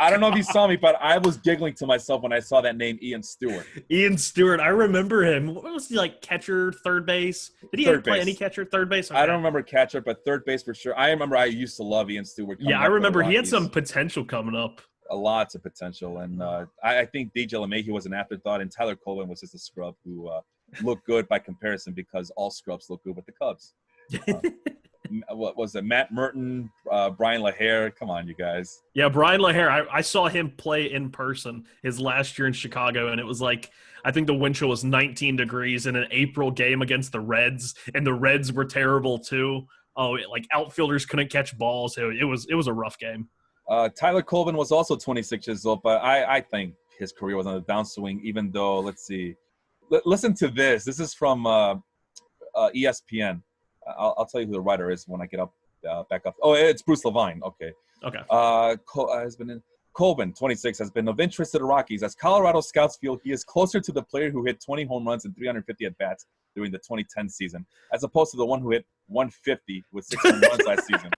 I don't know if you saw me, but I was giggling to myself when I saw that name, Ian Stewart. Ian Stewart, I remember him. What was he, like, catcher, third base? Did he ever play any catcher, third base? Okay. I don't remember catcher, but third base for sure. I remember I used to love Ian Stewart. Yeah, I remember he had some potential coming up. Lots of potential, and I think DJ LeMahieu was an afterthought, and Tyler Colvin was just a scrub who looked good by comparison because all scrubs look good with the Cubs. What was it? Matt Merton, Brian LaHair. Come on, you guys. Yeah, Brian LaHair. I saw him play in person his last year in Chicago, and it was like, I think the wind chill was 19 degrees in an April game against the Reds, and the Reds were terrible too. Like outfielders couldn't catch balls. It was a rough game. Tyler Colvin was also 26 years old, but I think his career was on the downswing, even though, let's see. Listen to this. This is from ESPN. I'll tell you who the writer is when I get back up. Oh, it's Bruce Levine. Okay. Colvin, 26, has been of interest to the Rockies. As Colorado scouts feel he is closer to the player who hit 20 home runs and 350 at-bats during the 2010 season, as opposed to the one who hit 150 with 6 home runs last season.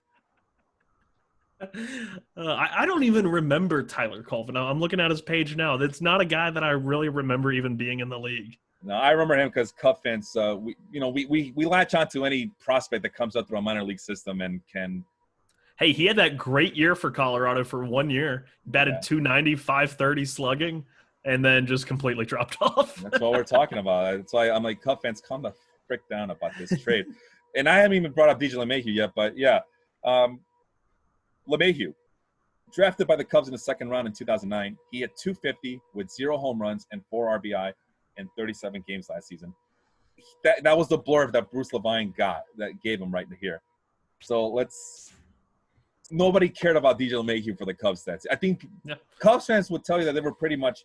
I don't even remember Tyler Colvin. I'm looking at his page now. That's not a guy that I really remember even being in the league. No, I remember him because Cub fans, we latch on to any prospect that comes up through a minor league system and can. Hey, he had that great year for Colorado for 1 year. Batted .290, .530 slugging, and then just completely dropped off. That's what we're talking about. That's why I'm like, Cub fans, calm the frick down about this trade. And I haven't even brought up DJ LeMahieu yet, but yeah. LeMahieu, drafted by the Cubs in the second round in 2009. He hit .250 with 0 home runs and 4 RBI in 37 games last season. That was the blurb that Bruce Levine gave him right here. So nobody cared about DJ LeMahieu for the Cubs stats. I think Cubs fans would tell you that they were pretty much,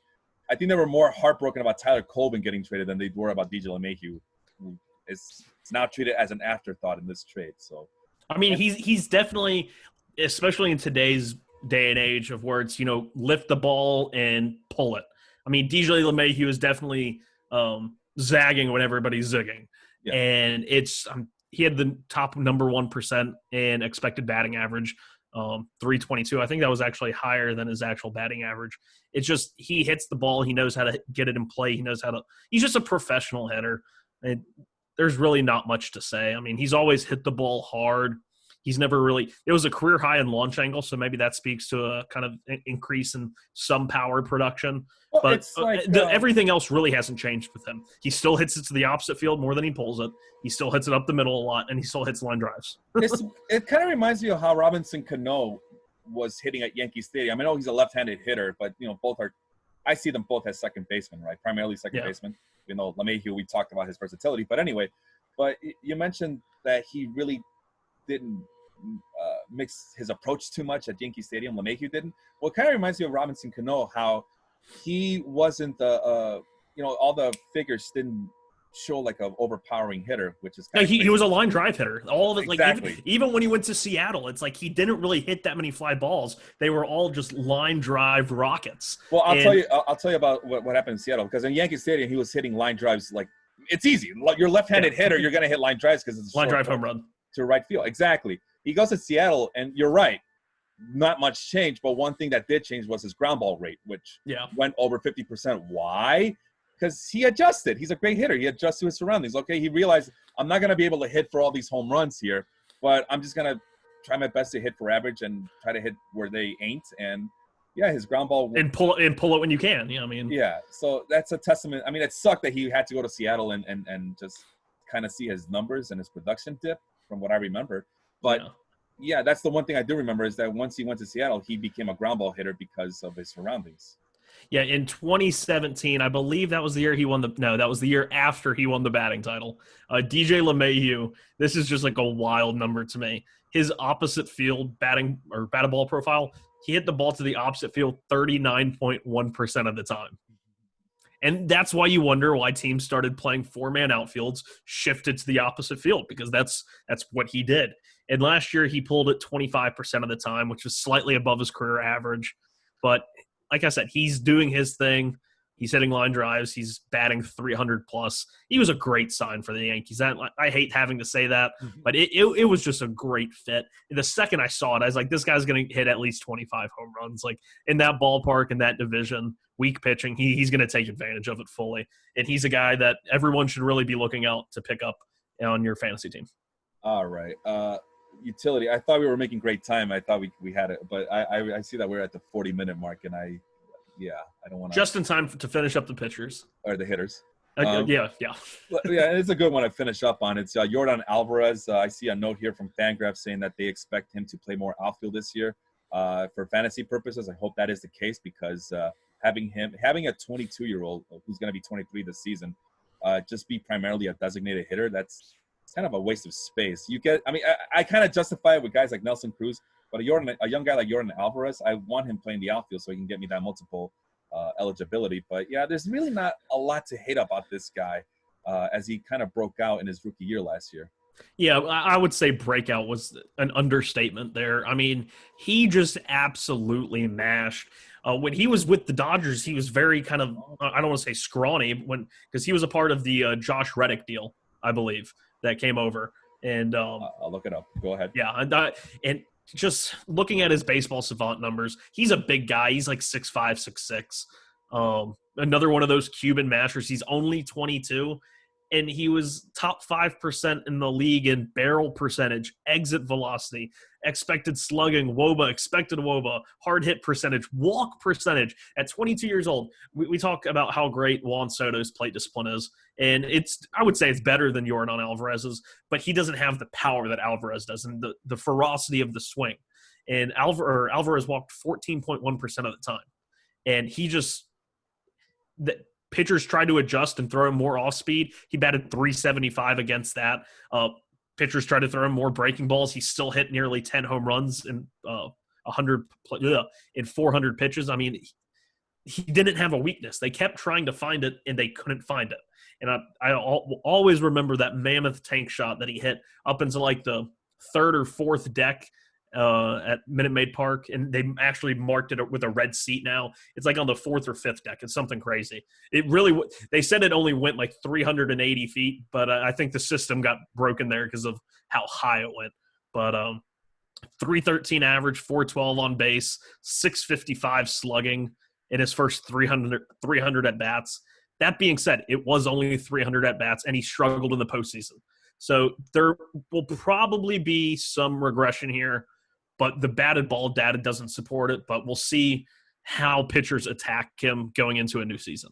I think they were more heartbroken about Tyler Colvin getting traded than they were about DJ LeMahieu, who is now treated as an afterthought in this trade. So, I mean, he's definitely, especially in today's day and age of where it's, lift the ball and pull it. I mean, DJ LeMahieu is definitely zagging when everybody's zigging. Yeah. And he had the top number 1% in expected batting average, 322. I think that was actually higher than his actual batting average. It's just he hits the ball. He knows how to get it in play. He's just a professional hitter. And there's really not much to say. I mean, he's always hit the ball hard. He's never really – it was a career high in launch angle, so maybe that speaks to a kind of increase in some power production. Well, but everything else really hasn't changed with him. He still hits it to the opposite field more than he pulls it. He still hits it up the middle a lot, and he still hits line drives. It kind of reminds me of how Robinson Cano was hitting at Yankee Stadium. I know he's a left-handed hitter, but both are – I see them both as second basemen, right? Primarily second baseman. LeMahieu, we talked about his versatility. But anyway, you mentioned that he really didn't – mix his approach too much at Yankee Stadium. LeMahieu didn't. Well, it kind of reminds me of Robinson Cano, how he wasn't all the figures didn't show like an overpowering hitter, which is he was a line drive hitter. All of it, exactly. Like even when he went to Seattle, it's like he didn't really hit that many fly balls. They were all just line drive rockets. Well, I'll tell you about what happened in Seattle, because in Yankee Stadium he was hitting line drives like it's easy. You're left-handed hitter, you're going to hit line drives because it's line drive home run to right field. Exactly. He goes to Seattle, and you're right, not much changed. But one thing that did change was his ground ball rate, which went over 50%. Why? Because he adjusted. He's a great hitter. He adjusts to his surroundings. Okay, he realized, I'm not going to be able to hit for all these home runs here, but I'm just going to try my best to hit for average and try to hit where they ain't. And, his ground ball – And pull it when you can. Yeah, so that's a testament. I mean, it sucked that he had to go to Seattle and just kind of see his numbers and his production dip from what I remember. But, that's the one thing I do remember is that once he went to Seattle, he became a ground ball hitter because of his surroundings. Yeah, in 2017, I believe that was the year he won that was the year after he won the batting title. DJ LeMahieu, this is just like a wild number to me. His opposite field batting ball profile, he hit the ball to the opposite field 39.1% of the time. And that's why you wonder why teams started playing 4-man outfields, shifted to the opposite field, because that's what he did. And last year he pulled it 25% of the time, which was slightly above his career average. But like I said, he's doing his thing. He's hitting line drives. He's batting 300 plus. He was a great sign for the Yankees. I hate having to say that, but it was just a great fit. The second I saw it, I was like, this guy's going to hit at least 25 home runs. Like in that ballpark, in that division, weak pitching, he's going to take advantage of it fully. And he's a guy that everyone should really be looking out to pick up on your fantasy team. All right. Utility. I thought we were making great time. I thought we had it, but I see that we're at the 40-minute mark, and I don't want to. Just in time to finish up the pitchers. Or the hitters. Yeah. It's a good one to finish up on. It's Yordan Alvarez. I see a note here from Fangraphs saying that they expect him to play more outfield this year. For fantasy purposes, I hope that is the case, because having a 22-year-old who's going to be 23 this season, just be primarily a designated hitter, that's kind of a waste of space. I kind of justify it with guys like Nelson Cruz, but a young guy like Yordan Alvarez, I want him playing the outfield so he can get me that multiple eligibility. But yeah, there's really not a lot to hate about this guy, as he kind of broke out in his rookie year last year. Yeah, I would say breakout was an understatement there. I mean, he just absolutely mashed. When he was with the Dodgers, he was very kind of, I don't want to say scrawny, because he was a part of the Josh Reddick deal, I believe, that came over. And I'll look it up. Go ahead. Yeah, and just looking at his baseball savant numbers, he's a big guy. He's like 6'5", 6'6". Another one of those Cuban mashers. He's only 22, and he was top 5% in the league in barrel percentage, exit velocity, expected slugging, WOBA, expected WOBA, hard hit percentage, walk percentage. At 22 years old, we talk about how great Juan Soto's plate discipline is, and I would say it's better than Yordan Alvarez's, but he doesn't have the power that Alvarez does and the ferocity of the swing. And Alvarez walked 14.1% of the time, and pitchers tried to adjust and throw him more off speed. He batted .375 against that. Pitchers tried to throw him more breaking balls. He still hit nearly 10 home runs in 400 pitches. I mean, he didn't have a weakness. They kept trying to find it, and they couldn't find it. And I always remember that mammoth tank shot that he hit up into like the third or fourth deck at Minute Maid Park, and they actually marked it with a red seat now. It's like on the fourth or fifth deck. It's something crazy. They said it only went like 380 feet, but I think the system got broken there because of how high it went. But 313 average, 412 on base, 655 slugging in his first 300 at-bats. That being said, it was only 300 at-bats, and he struggled in the postseason. So there will probably be some regression here, but the batted ball data doesn't support it. But we'll see how pitchers attack him going into a new season.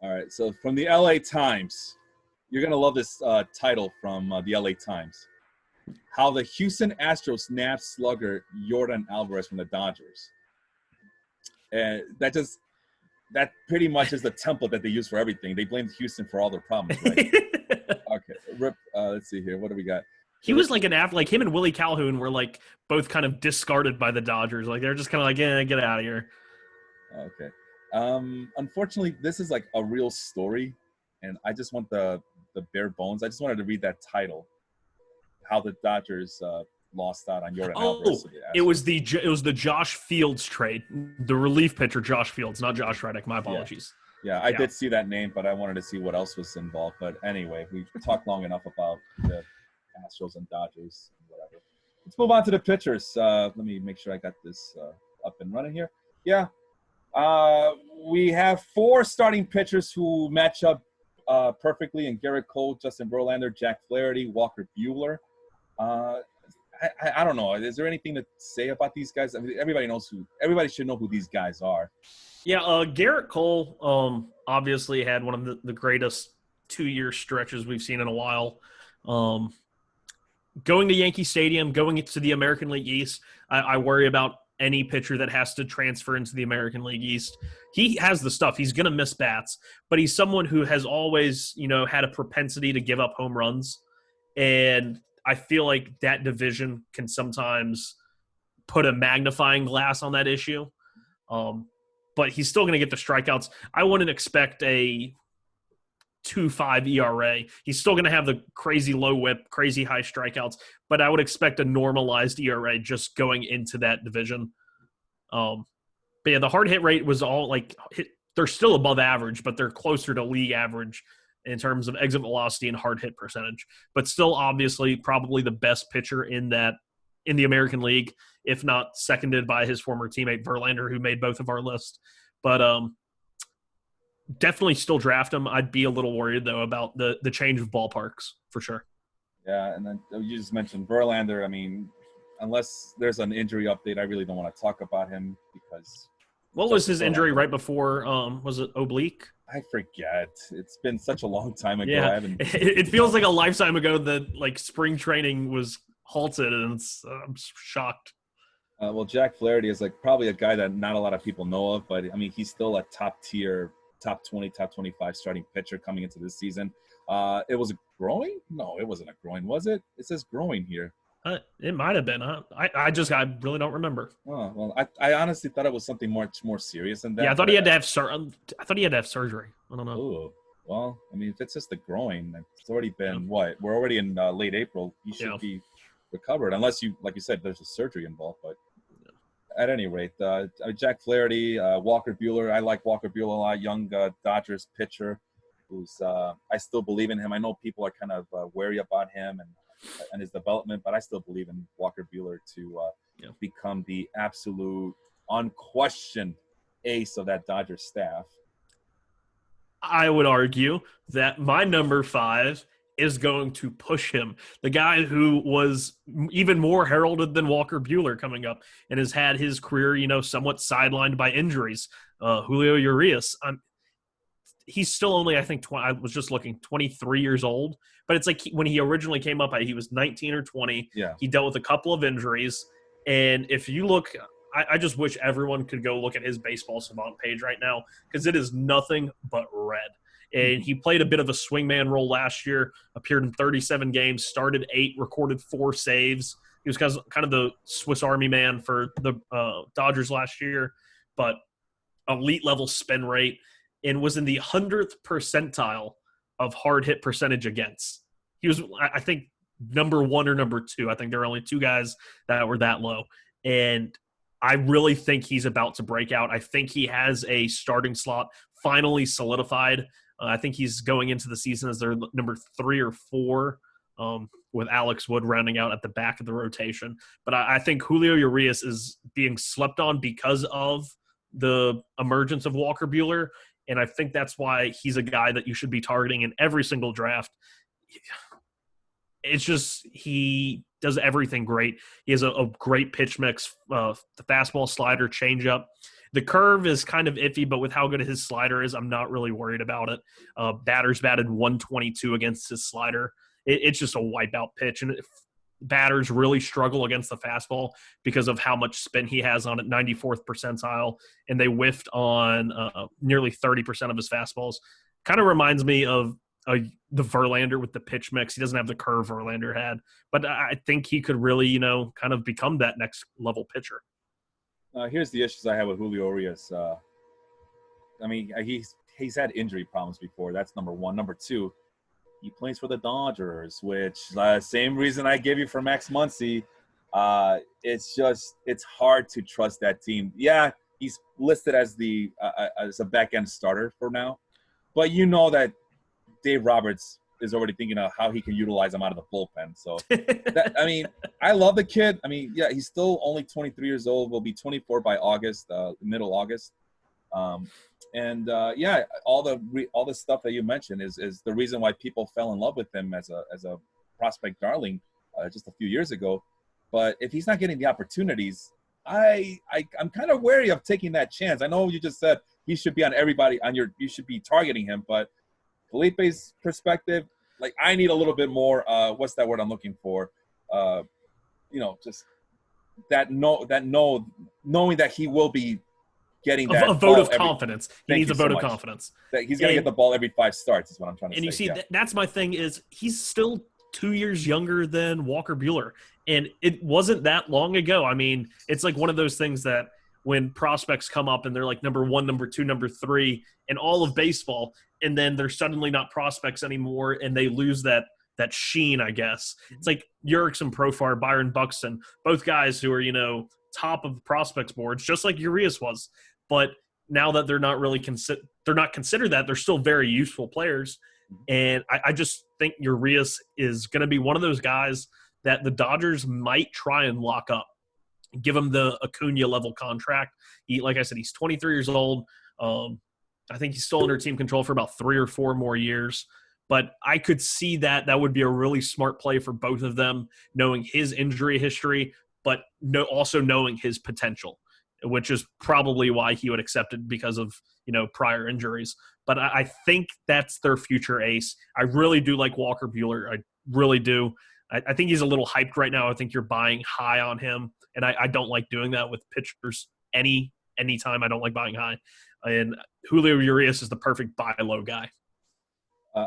All right, so from the LA Times, you're going to love this title from the LA Times. How the Houston Astros snapped slugger Yordan Alvarez from the Dodgers. And that pretty much is the template that they use for everything. They blamed Houston for all their problems, right? Okay, let's see here. What do we got? He was like like him and Willie Calhoun were like both kind of discarded by the Dodgers. Like they're just kind of like, yeah, get out of here. Okay. Unfortunately, this is like a real story, and I just want the bare bones. I just wanted to read that title. How the Dodgers lost out on Yordan Alvarez. It was the Josh Fields trade. The relief pitcher Josh Fields, not Josh Reddick. My apologies. Yeah, I did see that name, but I wanted to see what else was involved. But anyway, we talked long enough about the Astros and Dodgers and whatever. Let's move on to the pitchers. Let me make sure I got this up and running here. Yeah. We have 4 starting pitchers who match up perfectly in Garrett Cole, Justin Verlander, Jack Flaherty, Walker Buehler. I don't know. Is there anything to say about these guys? I mean, everybody should know who these guys are. Yeah, Garrett Cole obviously had one of the greatest 2-year stretches we've seen in a while. Going to Yankee Stadium, going to the American League East, I worry about any pitcher that has to transfer into the American League East. He has the stuff. He's going to miss bats, but he's someone who has always, had a propensity to give up home runs. And I feel like that division can sometimes put a magnifying glass on that issue. but he's still going to get the strikeouts. I wouldn't expect a 2.5 ERA. He's still going to have the crazy low whip, crazy high strikeouts, but I would expect a normalized ERA just going into that division. But yeah, the hard hit rate was all they're still above average, but they're closer to league average in terms of exit velocity and hard hit percentage. But still, obviously, probably the best pitcher in the American League, if not seconded by his former teammate Verlander, who made both of our lists. But definitely still draft him. I'd be a little worried, though, about the change of ballparks, for sure. Yeah, and then you just mentioned Verlander. I mean, unless there's an injury update, I really don't want to talk about him because – what was his injury right before? Was it oblique? I forget. It's been such a long time ago. Yeah. It feels like a lifetime ago that spring training was halted, and I'm shocked. Well, Jack Flaherty is probably a guy that not a lot of people know of, but I mean he's still a top tier, top 20, top 25 starting pitcher coming into this season. It was a groin? No, it wasn't a groin, was it? It says groin here. It might have been. I really don't remember. Oh well, I honestly thought it was something much more serious than that. Yeah, I thought he had to have surgery. I don't know. Ooh, well, I mean, if it's just the groin, it's already been what? We're already in late April. He should be recovered, unless like you said, there's a surgery involved. But at any rate, Jack Flaherty, Walker Buehler. I like Walker Buehler a lot. Young Dodgers pitcher, who's I still believe in him. I know people are kind of wary about him and his development, but I still believe in Walker Buehler to become the absolute, unquestioned ace of that Dodgers staff. I would argue that my number 5 is going to push him. The guy who was even more heralded than Walker Buehler coming up and has had his career, somewhat sidelined by injuries. Julio Urias. He's still only, I think, I was just looking, 23 years old. But it's like when he originally came up, he was 19 or 20. Yeah. He dealt with a couple of injuries. And if you look, I just wish everyone could go look at his Baseball Savant page right now because it is nothing but red. And he played a bit of a swingman role last year, appeared in 37 games, started 8, recorded 4 saves. He was kind of the Swiss Army man for the Dodgers last year, but elite level spin rate, and was in the 100th percentile of hard hit percentage against. He was, I think, number 1 or number 2. I think there were only 2 guys that were that low. And I really think he's about to break out. I think he has a starting slot finally solidified. I think he's going into the season as their number 3 or 4, with Alex Wood rounding out at the back of the rotation. But I think Julio Urias is being slept on because of the emergence of Walker Buehler. And I think that's why he's a guy that you should be targeting in every single draft. It's just he does everything great. He has a great pitch mix, the fastball, slider, changeup. The curve is kind of iffy, but with how good his slider is, I'm not really worried about it. Batters batted 122 against his slider. It's just a wipeout pitch. And batters really struggle against the fastball because of how much spin he has on it, 94th percentile, and they whiffed on nearly 30% of his fastballs. Kind of reminds me of the Verlander with the pitch mix. He doesn't have the curve Verlander had, but I think he could really, kind of become that next level pitcher. Here's the issues I have with Julio Urias. I mean, he's had injury problems before. That's number 1. Number 2, he plays for the Dodgers, which same reason I gave you for Max Muncy. It's hard to trust that team. Yeah, he's listed as as a back-end starter for now, but you know that Dave Roberts is already thinking of how he can utilize him out of the bullpen. So, I mean, I love the kid. I mean, yeah, he's still only 23 years old. Will be 24 by August, middle August. Yeah, all the stuff that you mentioned is the reason why people fell in love with him as a prospect darling just a few years ago. But if he's not getting the opportunities, I'm kind of wary of taking that chance. I know you just said he should be on everybody you should be targeting him, but Felipe's perspective, I need a little bit more. What's that word I'm looking for? Just knowing that he will be getting that a vote of confidence. He needs a vote of confidence. That he's going to get the ball every 5 starts is what I'm trying to say. And you see, that's my thing is he's still 2 years younger than Walker Buehler. And it wasn't that long ago. I mean, it's like one of those things that when prospects come up and they're like number 1, number 2, number 3 in all of baseball, and then they're suddenly not prospects anymore, and they lose that sheen, I guess. It's like Yerkes Profar, Byron Buxton, both guys who are, top of the prospects boards, just like Urias was. But now that they're not really they're not considered that, they're still very useful players. And I just think Urias is going to be one of those guys that the Dodgers might try and lock up, give him the Acuna level contract. Like I said, he's 23 years old. I think he's still under team control for about 3 or 4 more years. But I could see that would be a really smart play for both of them, knowing his injury history, but also knowing his potential, which is probably why he would accept it because of, prior injuries. But I think that's their future ace. I really do like Walker Buehler. I really do. I think he's a little hyped right now. I think you're buying high on him, and I don't like doing that with pitchers anytime. I don't like buying high. And Julio Urias is the perfect buy low guy.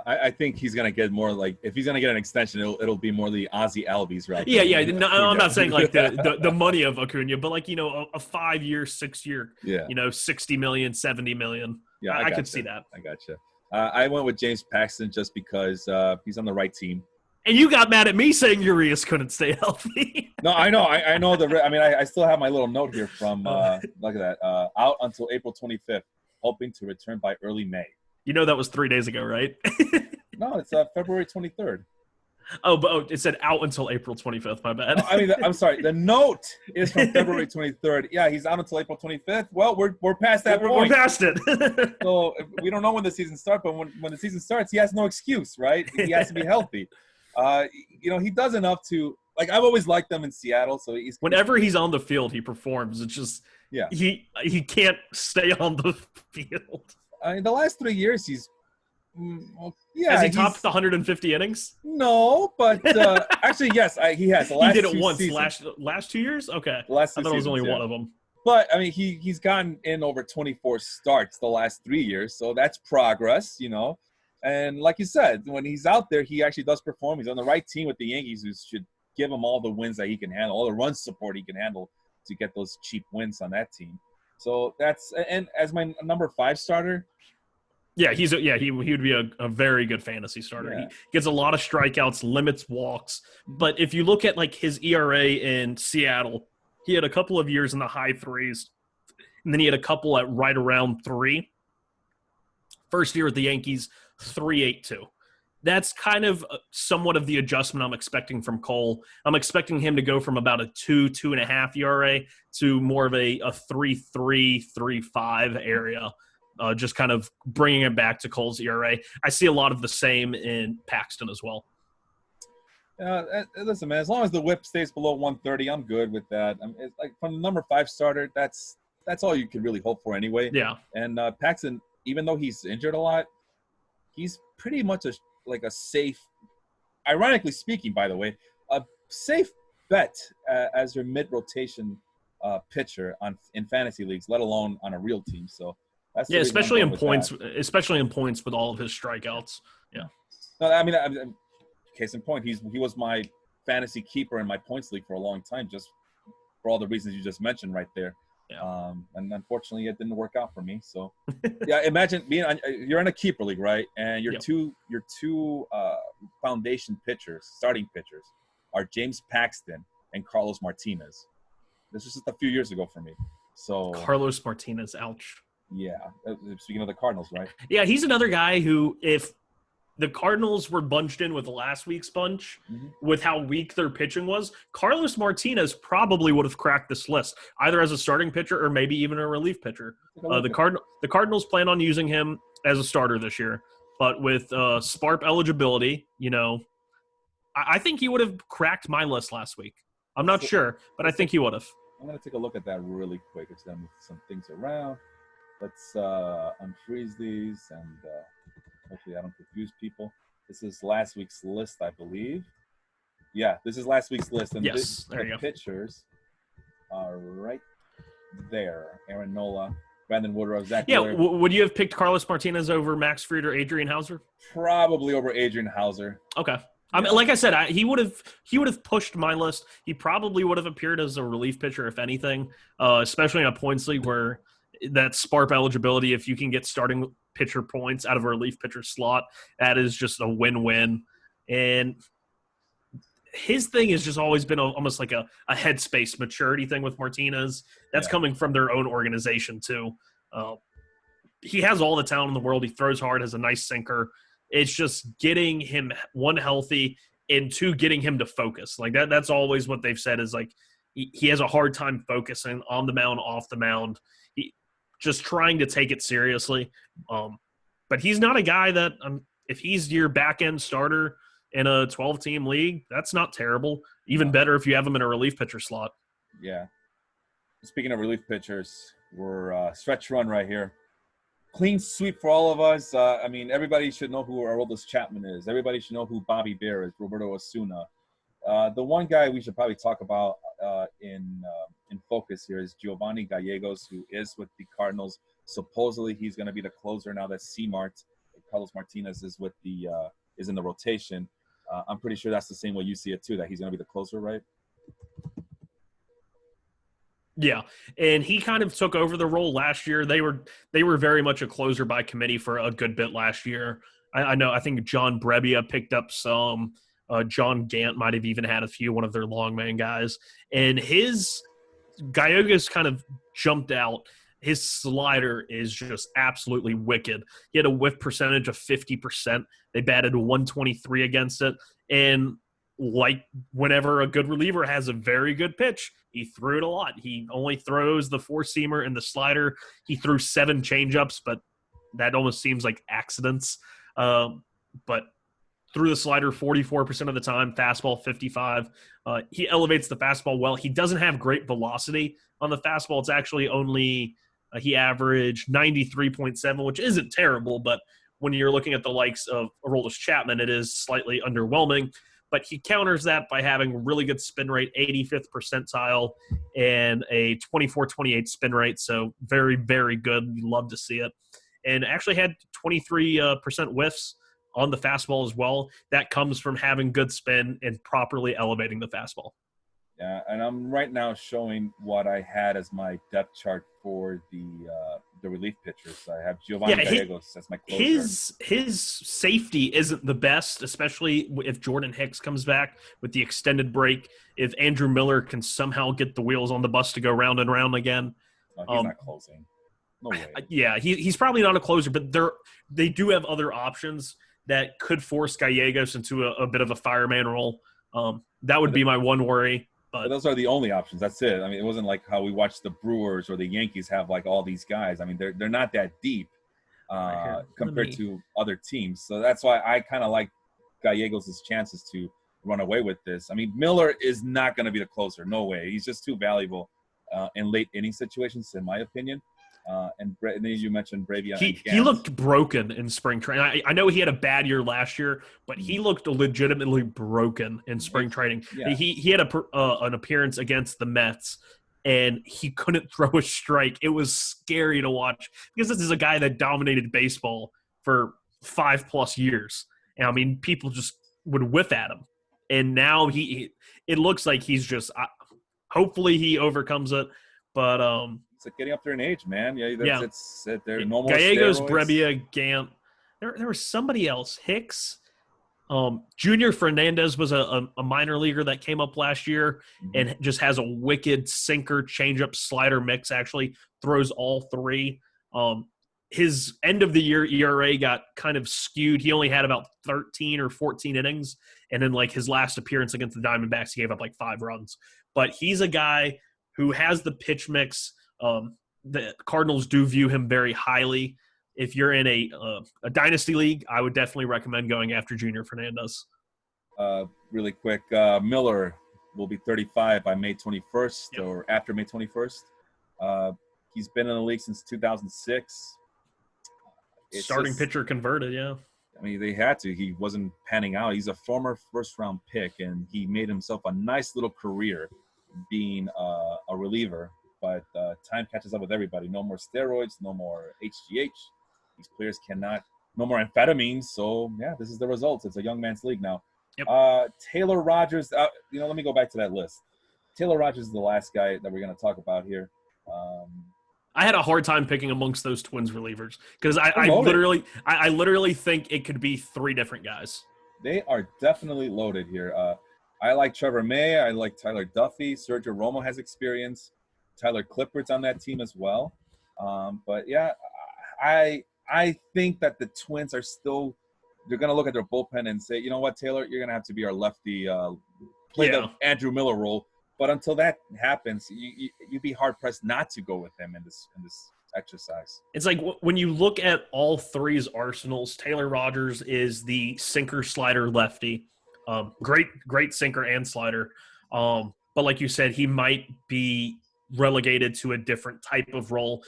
I think he's gonna get more like, if he's gonna get an extension, it'll be more the Ozzy Albies route. Yeah. No, I'm not saying like the money of Acuna, but like a 5-year, 6-year, $60 million, $70 million. Yeah, I could see that. I gotcha. I went with James Paxton just because he's on the right team. And you got mad at me saying Urias couldn't stay healthy. No, I know. I know I still have my little note here from look at that. Out until April 25th, hoping to return by early May. That was 3 days ago, right? No, it's February 23rd. Oh, it said out until April 25th. My bad. I'm sorry. The note is from February 23rd. Yeah, he's out until April 25th. Well, we're past that point. We're past it. So we don't know when the season starts, but when the season starts, he has no excuse, right? He has to be healthy. He does enough to, like, I've always liked them in Seattle. So whenever he's on the field, he performs. It's just he can't stay on the field. The last 3 years, he's has he topped 150 innings? No, but actually, yes, he has. He did it once last 2 years. Okay, I thought it was only one of them. But he's gotten in over 24 starts the last 3 years, so that's progress, And like you said, when he's out there, he actually does perform. He's on the right team with the Yankees, who should give him all the wins that he can handle, all the run support he can handle to get those cheap wins on that team. So and as my number 5 starter. Yeah, he would be a very good fantasy starter. Yeah. He gets a lot of strikeouts, limits walks. But if you look at like his ERA in Seattle, he had a couple of years in the high 3s, and then he had a couple at right around 3. First year with the Yankees, 3.82. That's kind of somewhat of the adjustment I'm expecting from Cole. I'm expecting him to go from about a 2.5 ERA to more of a 3.3, 3.5 area. Just kind of bringing it back to Cole's ERA. I see a lot of the same in Paxton as well. Listen, man, as long as the whip stays below 130, I'm good with that. It's like from the number 5 starter, that's all you can really hope for anyway. Yeah. And Paxton, even though he's injured a lot, he's pretty much a safe, ironically speaking, by the way, a safe bet as your mid-rotation pitcher in fantasy leagues, let alone on a real team. So that's especially in points with all of his strikeouts. Yeah. No, case in point, he was my fantasy keeper in my points league for a long time, just for all the reasons you just mentioned right there. Yeah. And unfortunately, it didn't work out for me. So, yeah, imagine you're in a keeper league, right? And your two foundation pitchers, starting pitchers, are James Paxton and Carlos Martinez. This was just a few years ago for me. So Carlos Martinez, ouch. Yeah. Speaking of the Cardinals, right? Yeah, he's another guy who, if the Cardinals were bunched in with last week's bunch, with how weak their pitching was, Carlos Martinez probably would have cracked this list, either as a starting pitcher or maybe even a relief pitcher. The Cardinals plan on using him as a starter this year, but with SPARP eligibility, I think he would have cracked my list last week. I'm not sure, but I think he would have. I'm going to take a look at that really quick. It's going to move some things around. Let's unfreeze these and hopefully I don't confuse people. This is last week's list, I believe. Yeah, this is last week's list. And the pitchers are right there. Aaron Nola, Brandon Woodruff, Zach Wheeler. Would you have picked Carlos Martinez over Max Fried or Adrian Hauser? Probably over Adrian Hauser. Okay. I mean, Yeah, like I said, he would have pushed my list. He probably would have appeared as a relief pitcher, if anything, especially in a points league where that SPARP eligibility, if you can get starting pitcher points out of a relief pitcher slot, that is just a win-win. And his thing has just always been almost like a headspace maturity thing with Martinez. That's yeah, coming from their own organization, too. Uh, he has all the talent in the world. He throws hard, has a nice sinker. It's just getting him, one, healthy, and two, getting him to focus. Like that's always what they've said is like he has a hard time focusing on the mound, off the mound. He just trying to take it seriously. But he's not a guy that if he's your back end starter in a 12-team league, that's not terrible. Even better if you have him in a relief pitcher slot. yeah. Speaking of relief pitchers, we're stretch run right here. Clean sweep for all of us. I mean, everybody should know who Aroldis Chapman is. Everybody should know who Bobby Bear is, Roberto Osuna. The one guy we should probably talk about in focus here is Giovanni Gallegos, who is with the Cardinals. Supposedly, he's going to be the closer now that C-Mart, Carlos Martinez, is with the is in the rotation. I'm pretty sure that's the same way you see it too, that he's going to be the closer, right? Yeah, and he kind of took over the role last year. They were very much a closer by committee for a good bit last year. I know. I think John Brebbia picked up some. John Gant might have even had a few, one of their long man guys. And his Gallegos kind of jumped out. His slider is just absolutely wicked. He had a whiff percentage of 50%. They batted 123 against it. And like whenever a good reliever has a very good pitch, he threw it a lot. He only throws the four-seamer and the slider. He threw 7 changeups, but that almost seems like accidents. But threw the slider 44% of the time, fastball 55. He elevates the fastball well. He doesn't have great velocity on the fastball. It's actually only he averaged 93.7, which isn't terrible, but when you're looking at the likes of Aroldis Chapman, it is slightly underwhelming. But he counters that by having really good spin rate, 85th percentile, and a 24-28 spin rate. So very, very good. You love to see it. And actually had 23% whiffs on the fastball as well. That comes from having good spin and properly elevating the fastball. Yeah, and I'm right now showing what I had as my depth chart for the relief pitchers. I have Giovanni Gallegos as my closer. His safety isn't the best, especially if Jordan Hicks comes back with the extended break. If Andrew Miller can somehow get the wheels on the bus to go round and round again. No, he's not closing. No way. Yeah, he's probably not a closer, but they do have other options that could force Gallegos into a bit of a fireman role. That would be my one worry. But those are the only options. That's it. I mean, it wasn't like how we watched the Brewers or the Yankees have like all these guys. I mean, they're not that deep compared to other teams. So that's why I kind of like Gallegos' chances to run away with this. I mean, Miller is not going to be the closer. No way. He's just too valuable in late inning situations, in my opinion. And then you mentioned Bravia. He looked broken in spring training. I know he had a bad year last year, but he looked legitimately broken in spring training. Yeah. He had an appearance against the Mets, and he couldn't throw a strike. It was scary to watch because this is a guy that dominated baseball for 5+ years. And I mean, people just would whiff at him. And now it looks like he's just hopefully he overcomes it. But it's like getting up there in age, man. Yeah, it's they're no more Gallegos, steroids. Brebbia, Gant. There was somebody else. Hicks. Junior Fernandez was a minor leaguer that came up last year and just has a wicked sinker, changeup, slider mix. Actually, throws all 3. His end of the year ERA got kind of skewed. He only had about 13 or 14 innings, and then like his last appearance against the Diamondbacks, he gave up like 5 runs. But he's a guy who has the pitch mix. The Cardinals do view him very highly. If you're in a dynasty league, I would definitely recommend going after Junior Fernandez. Really quick, Miller will be 35 by May 21st or after May 21st. He's been in the league since 2006. Starting pitcher converted, yeah. I mean, they had to. He wasn't panning out. He's a former first-round pick, and he made himself a nice little career being a reliever. But time catches up with everybody. No more steroids, no more HGH. These players cannot – no more amphetamines. So, yeah, this is the results. It's a young man's league now. Yep. Taylor Rogers. Let me go back to that list. Taylor Rogers is the last guy that we're going to talk about here. I had a hard time picking amongst those Twins relievers because I loaded. literally think it could be 3 different guys. They are definitely loaded here. I like Trevor May. I like Tyler Duffy. Sergio Romo has experience. Tyler Clippert's on that team as well. But yeah, I think that the Twins are still – they're going to look at their bullpen and say, you know what, Taylor, you're going to have to be our lefty, play the Andrew Miller role. But until that happens, you'd be hard-pressed not to go with him in this exercise. It's like when you look at all 3's arsenals, Taylor Rogers is the sinker-slider lefty. Great sinker and slider. But like you said, he might be relegated to a different type of role.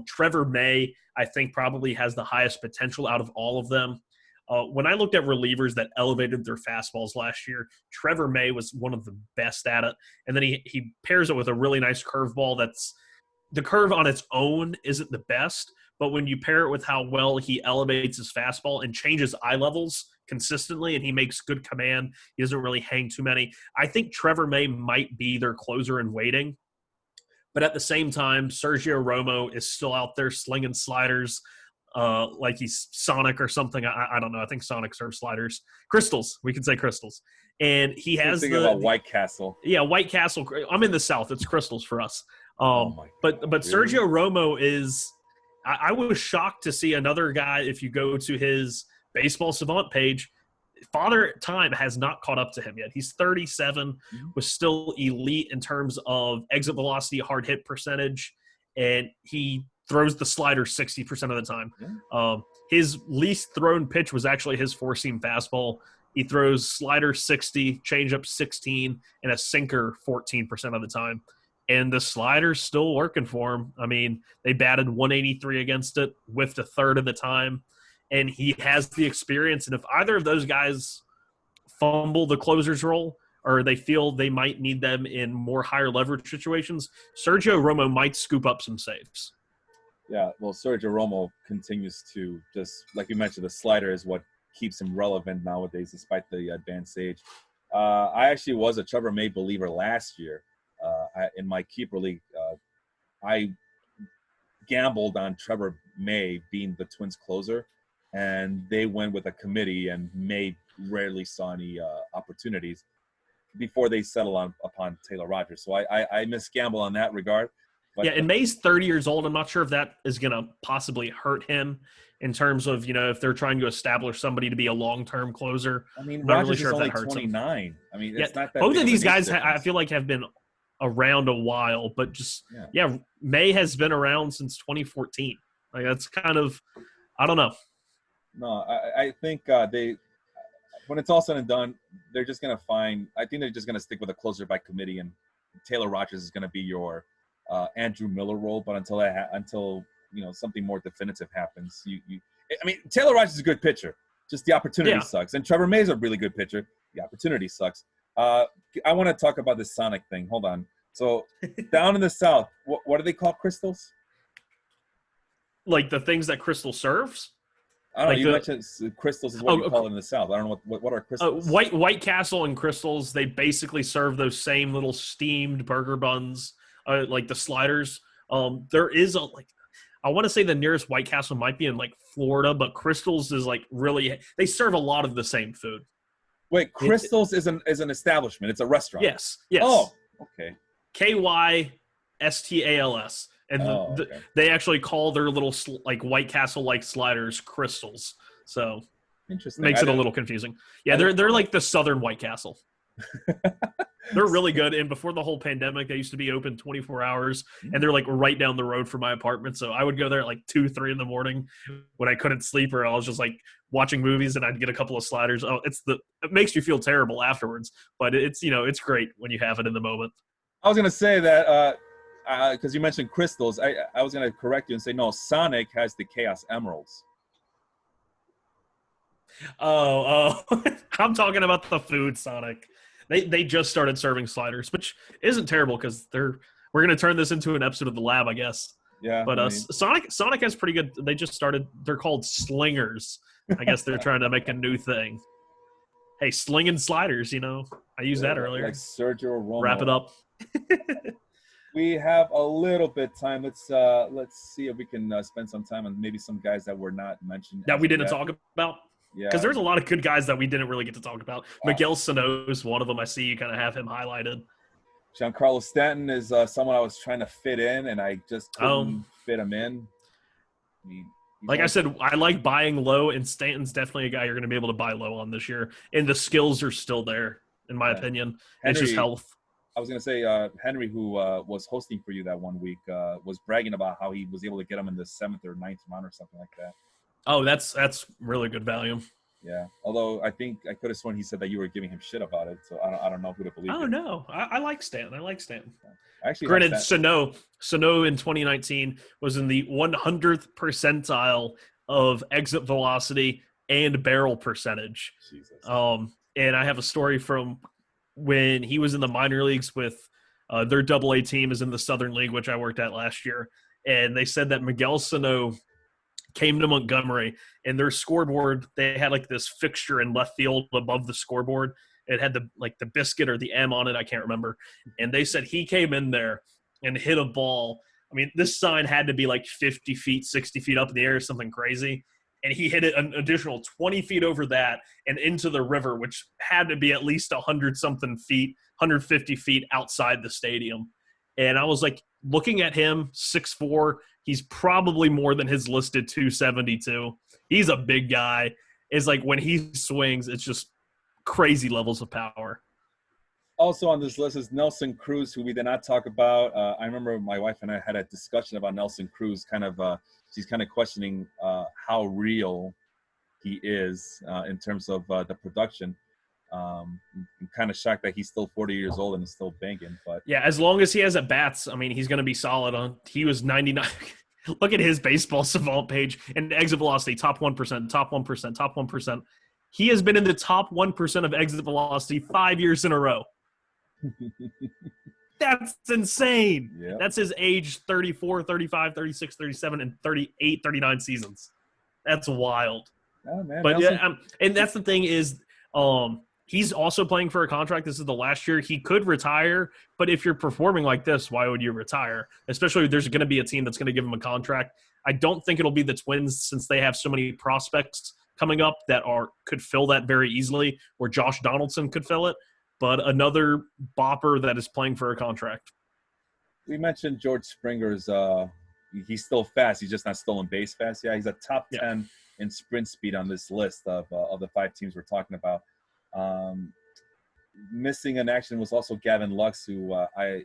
Trevor May, I think, probably has the highest potential out of all of them. When I looked at relievers that elevated their fastballs last year, Trevor May was one of the best at it. And then he pairs it with a really nice curveball that's – the curve on its own isn't the best, but when you pair it with how well he elevates his fastball and changes eye levels consistently and he makes good command, he doesn't really hang too many. I think Trevor May might be their closer in waiting. But at the same time, Sergio Romo is still out there slinging sliders like he's Sonic or something. I don't know. I think Sonic serves sliders. Crystals. We can say crystals. And he has about White Castle. Yeah, White Castle. I'm in the South. It's crystals for us. But really? Sergio Romo is – I was shocked to see another guy, if you go to his Baseball Savant page, Father Time has not caught up to him yet. He's 37, was still elite in terms of exit velocity, hard hit percentage, and he throws the slider 60% of the time. His least thrown pitch was actually his four-seam fastball. He throws slider 60, changeup 16, and a sinker 14% of the time. And the slider's still working for him. I mean, they batted 183 against it, whiffed a third of the time. And he has the experience. And if either of those guys fumble the closer's role or they feel they might need them in more higher leverage situations, Sergio Romo might scoop up some saves. Yeah, well, Sergio Romo continues to just, like you mentioned, the slider is what keeps him relevant nowadays despite the advanced age. I actually was a Trevor May believer last year. In my keeper league, I gambled on Trevor May being the Twins closer, and they went with a committee, and May rarely saw any opportunities before they settle upon Taylor Rogers. So I misgamble on that regard. But, yeah, and May's 30 years old. I'm not sure if that is going to possibly hurt him in terms of, if they're trying to establish somebody to be a long-term closer. I mean, I'm not Rogers really sure is if only that hurts 29. him. I mean, it's not that both big of these guys, difference. I feel like, have been around a while, but just May has been around since 2014. Like, that's kind of, I don't know. No, I think they, when it's all said and done, they're just going to I think they're just going to stick with a closer by committee, and Taylor Rogers is going to be your Andrew Miller role. But until something more definitive happens, I mean, Taylor Rogers is a good pitcher. Just the opportunity sucks. And Trevor May is a really good pitcher. The opportunity sucks. I want to talk about this Sonic thing. Hold on. So down in the South, what do they call crystals? Like the things that Crystal serves? I don't know. You mentioned crystals is what you call it in the South. I don't know what are crystals. White Castle and Crystals, they basically serve those same little steamed burger buns, like the sliders. There is I want to say the nearest White Castle might be in Florida, but Crystals is really, they serve a lot of the same food. Wait, Crystals is an establishment. It's a restaurant. Yes. Oh, okay. Kystals. And they actually call their little White Castle sliders crystals. So interesting. Makes it a little confusing. Yeah, they're like the Southern White Castle. They're really good. And before the whole pandemic, they used to be open 24 hours, and they're right down the road from my apartment. So I would go there at 2, 3 in the morning when I couldn't sleep, or I was just watching movies, and I'd get a couple of sliders. Oh, it makes you feel terrible afterwards, but it's it's great when you have it in the moment. I was gonna say that because you mentioned crystals, I was gonna correct you and say no. Sonic has the Chaos Emeralds. Oh, I'm talking about the food, Sonic. They just started serving sliders, which isn't terrible because we're going to turn this into an episode of The Lab, I guess. Yeah. But Sonic has pretty good. They just started. They're called slingers. I guess they're trying to make a new thing. Hey, slinging sliders, I used that earlier. Like Sergio Romo. Wrap it up. We have a little bit time. Let's see if we can spend some time on maybe some guys that were not mentioned. That we didn't talk about? Yeah. Because there's a lot of good guys that we didn't really get to talk about. Miguel Sano is one of them. I see you kind of have him highlighted. Giancarlo Stanton is someone I was trying to fit in, and I just couldn't fit him in. I mean, like I said, I like buying low, and Stanton's definitely a guy you're going to be able to buy low on this year. And the skills are still there, in my opinion. Henry, it's just health. I was going to say Henry, who was hosting for you that one week, was bragging about how he was able to get him in the 7th or 9th round or something like that. Oh, that's really good value. Yeah, although I think I could have sworn he said that you were giving him shit about it, so I don't know who to believe. Oh, no. I like Stanton. Actually, granted, Sano in 2019 was in the 100th percentile of exit velocity and barrel percentage. Jesus. And I have a story from when he was in the minor leagues with their AA team is in the Southern League, which I worked at last year. And they said that Miguel Sano came to Montgomery, and their scoreboard, they had like this fixture in left field above the scoreboard. It had the biscuit or the M on it, I can't remember. And they said he came in there and hit a ball. I mean, this sign had to be like 50 feet, 60 feet up in the air, something crazy. And he hit it an additional 20 feet over that and into the river, which had to be at least 100-something feet, 150 feet outside the stadium. And I was like, looking at him, 6'4", he's probably more than his listed 272. He's a big guy. It's like when he swings, it's just crazy levels of power. Also on this list is Nelson Cruz, who we did not talk about. I remember my wife and I had a discussion about Nelson Cruz. She's kind of questioning how real he is in terms of the production. I'm kind of shocked that he's still 40 years old and is still banging. But yeah, as long as he has at bats, I mean, he's going to be solid. He was 99. Look at his baseball savant page and exit velocity, top 1%, top 1%, top 1%. He has been in the top 1% of exit velocity 5 years in a row. That's insane. Yep. That's his age 34, 35, 36, 37, and 38, 39 seasons. That's wild. Oh, man, but yeah, and that's the thing is he's also playing for a contract. This is the last year. He could retire, but if you're performing like this, why would you retire? Especially if there's going to be a team that's going to give him a contract. I don't think it'll be the Twins since they have so many prospects coming up that could fill that very easily, or Josh Donaldson could fill it. But another bopper that is playing for a contract. We mentioned George Springer's he's still fast. He's just not stolen base fast. Yeah, he's a top 10 in sprint speed on this list of the 5 teams we're talking about. Missing in action was also Gavin Lux, who I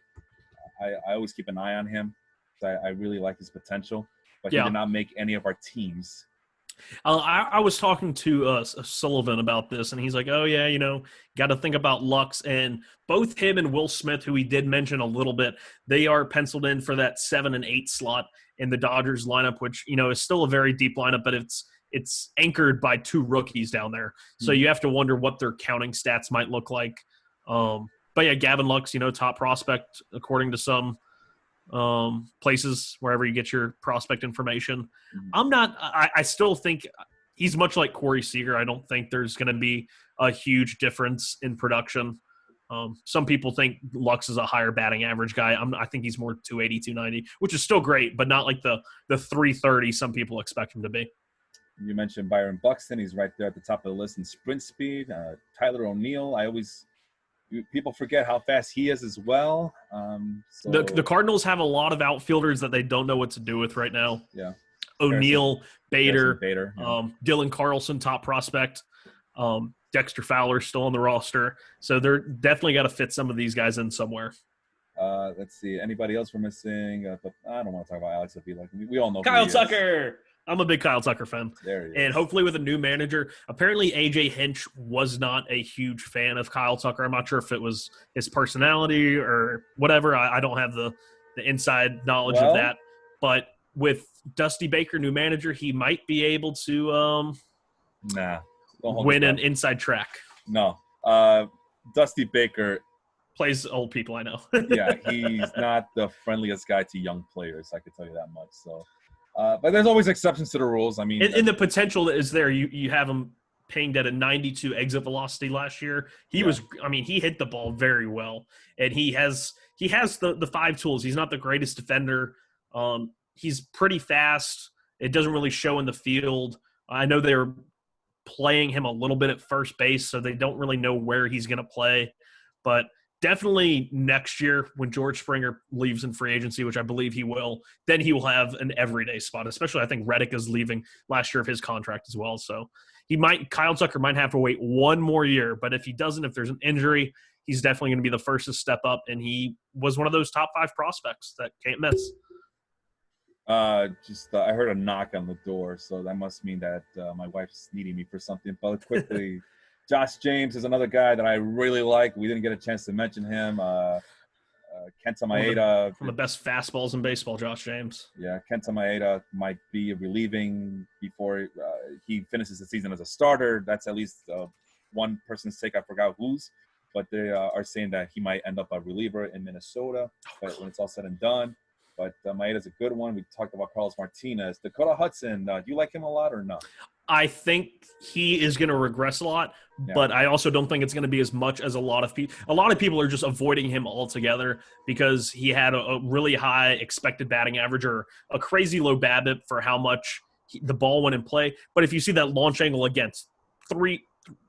always keep an eye on him. I really like his potential, but he did not make any of our teams. I was talking to Sullivan about this, and he's like, oh, yeah, got to think about Lux. And both him and Will Smith, who he did mention a little bit, they are penciled in for that 7 and 8 slot in the Dodgers lineup, which, is still a very deep lineup, but it's anchored by 2 rookies down there. So you have to wonder what their counting stats might look like. But, yeah, Gavin Lux, top prospect according to some places wherever you get your prospect information. I still think he's much like Corey Seager. I don't think there's going to be a huge difference in production. Some people think Lux is a higher batting average guy. I think he's more 280, 290, which is still great, but not like the 330 some people expect him to be. You mentioned Byron Buxton. He's right there at the top of the list in sprint speed. Tyler O'Neill. People forget how fast he is as well. The Cardinals have a lot of outfielders that they don't know what to do with right now. Yeah. O'Neill, Bader, yeah. Dylan Carlson, top prospect. Dexter Fowler still on the roster. So they're definitely got to fit some of these guys in somewhere. Let's see. Anybody else we're missing? But I don't want to talk about Alex Avila. We all know Kyle Tucker. I'm a big Kyle Tucker fan. There he is. And hopefully with a new manager. Apparently AJ Hinch was not a huge fan of Kyle Tucker. I'm not sure if it was his personality or whatever. I don't have the inside knowledge of that. But with Dusty Baker, new manager, he might be able to win an inside track. No. Dusty Baker plays old people, I know. Yeah, he's not the friendliest guy to young players, I can tell you that much. So but there's always exceptions to the rules. I mean, and the potential is there. You have him pinged at a 92 exit velocity last year. He hit the ball very well, and he has the five tools. He's not the greatest defender. He's pretty fast. It doesn't really show in the field. I know they're playing him a little bit at first base, so they don't really know where he's going to play. But definitely next year when George Springer leaves in free agency, which I believe he will, then he will have an everyday spot, especially I think Reddick is leaving last year of his contract as well. So Kyle Tucker might have to wait one more year, but if he doesn't, if there's an injury, he's definitely going to be the first to step up, and he was one of those top 5 prospects that can't miss. I heard a knock on the door, so that must mean that my wife's needing me for something. But quickly, Josh James is another guy that I really like. We didn't get a chance to mention him. Kenta Maeda. From the best fastballs in baseball, Josh James. Yeah, Kenta Maeda might be relieving before he finishes the season as a starter. That's at least one person's take. I forgot whose. But they are saying that he might end up a reliever in Minnesota when it's all said and done. But Maeda's a good one. We talked about Carlos Martinez. Dakota Hudson, do you like him a lot or not? I think he is going to regress a lot, but I also don't think it's going to be as much as a lot of people. A lot of people are just avoiding him altogether because he had a really high expected batting average or a crazy low BABIP for how much the ball went in play. But if you see that launch angle against 3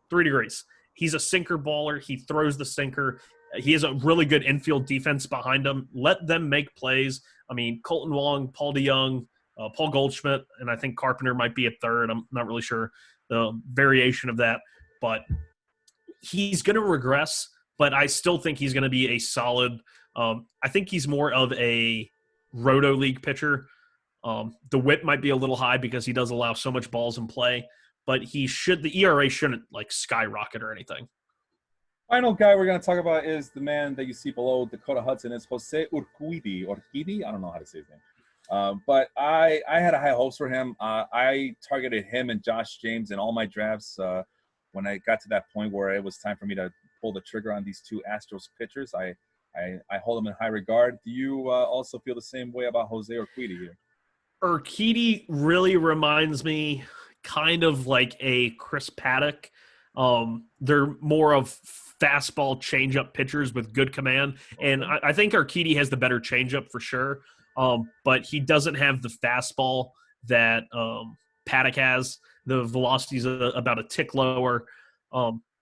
degrees, he's a sinker baller. He throws the sinker. He has a really good infield defense behind him. Let them make plays. I mean, Colton Wong, Paul DeYoung, Paul Goldschmidt, and I think Carpenter might be a third. I'm not really sure the variation of that. But he's going to regress, but I still think he's going to be a solid I think he's more of a roto league pitcher. The whip might be a little high because he does allow so much balls in play, but the ERA shouldn't like skyrocket or anything. Final guy we're going to talk about is the man that you see below Dakota Hudson. It's Jose Urquidy. I don't know how to say his name. But I had high hopes for him. I targeted him and Josh James in all my drafts when I got to that point where it was time for me to pull the trigger on these 2 Astros pitchers. I hold them in high regard. Do you also feel the same way about Jose Urquidy here? Urquidy really reminds me kind of like a Chris Paddock. They're more of fastball changeup pitchers with good command. And I think Urquidy has the better changeup for sure. But he doesn't have the fastball that Paddock has. The velocity is about a tick lower.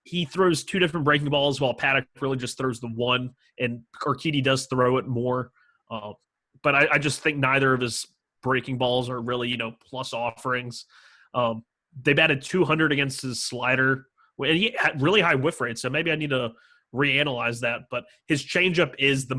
He throws 2 different breaking balls while Paddock really just throws the one, and Urquidy does throw it more. But I just think neither of his breaking balls are really, plus offerings. They batted 200 against his slider, and he had really high whiff rate, so maybe I need to reanalyze that. But his changeup is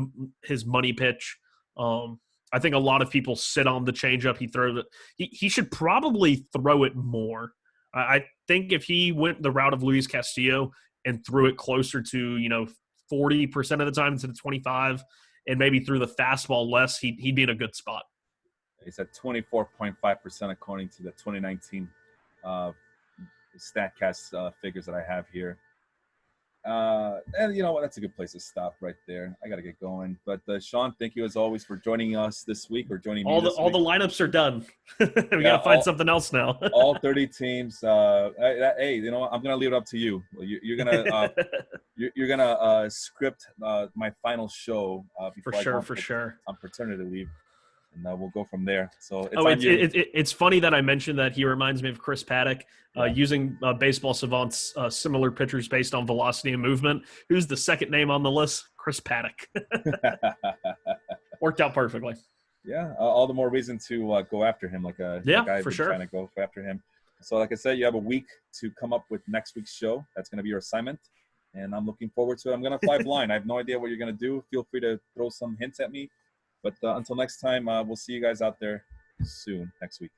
his money pitch. I think a lot of people sit on the changeup. He throws it. He should probably throw it more. I think if he went the route of Luis Castillo and threw it closer to 40% of the time instead of 25, and maybe threw the fastball less, he'd be in a good spot. He's at 24.5% according to the 2019 StatCast figures that I have here. And you know what? That's a good place to stop right there. I got to get going. But Sean, thank you as always for joining us this week or joining me this week. All the lineups are done. We got to find something else now. All 30 teams. Hey, you know what? I'm gonna leave it up to you. You're gonna you're gonna script my final show before I go on paternity leave. And we'll go from there. So it's funny that I mentioned that he reminds me of Chris Paddock, using Baseball Savant's similar pitchers based on velocity and movement. Who's the second name on the list? Chris Paddock. Worked out perfectly. Yeah, all the more reason to go after him. Like a guy for sure trying to go after him. So like I said, you have a week to come up with next week's show. That's going to be your assignment. And I'm looking forward to it. I'm going to fly blind. I have no idea what you're going to do. Feel free to throw some hints at me. But until next time, we'll see you guys out there soon next week.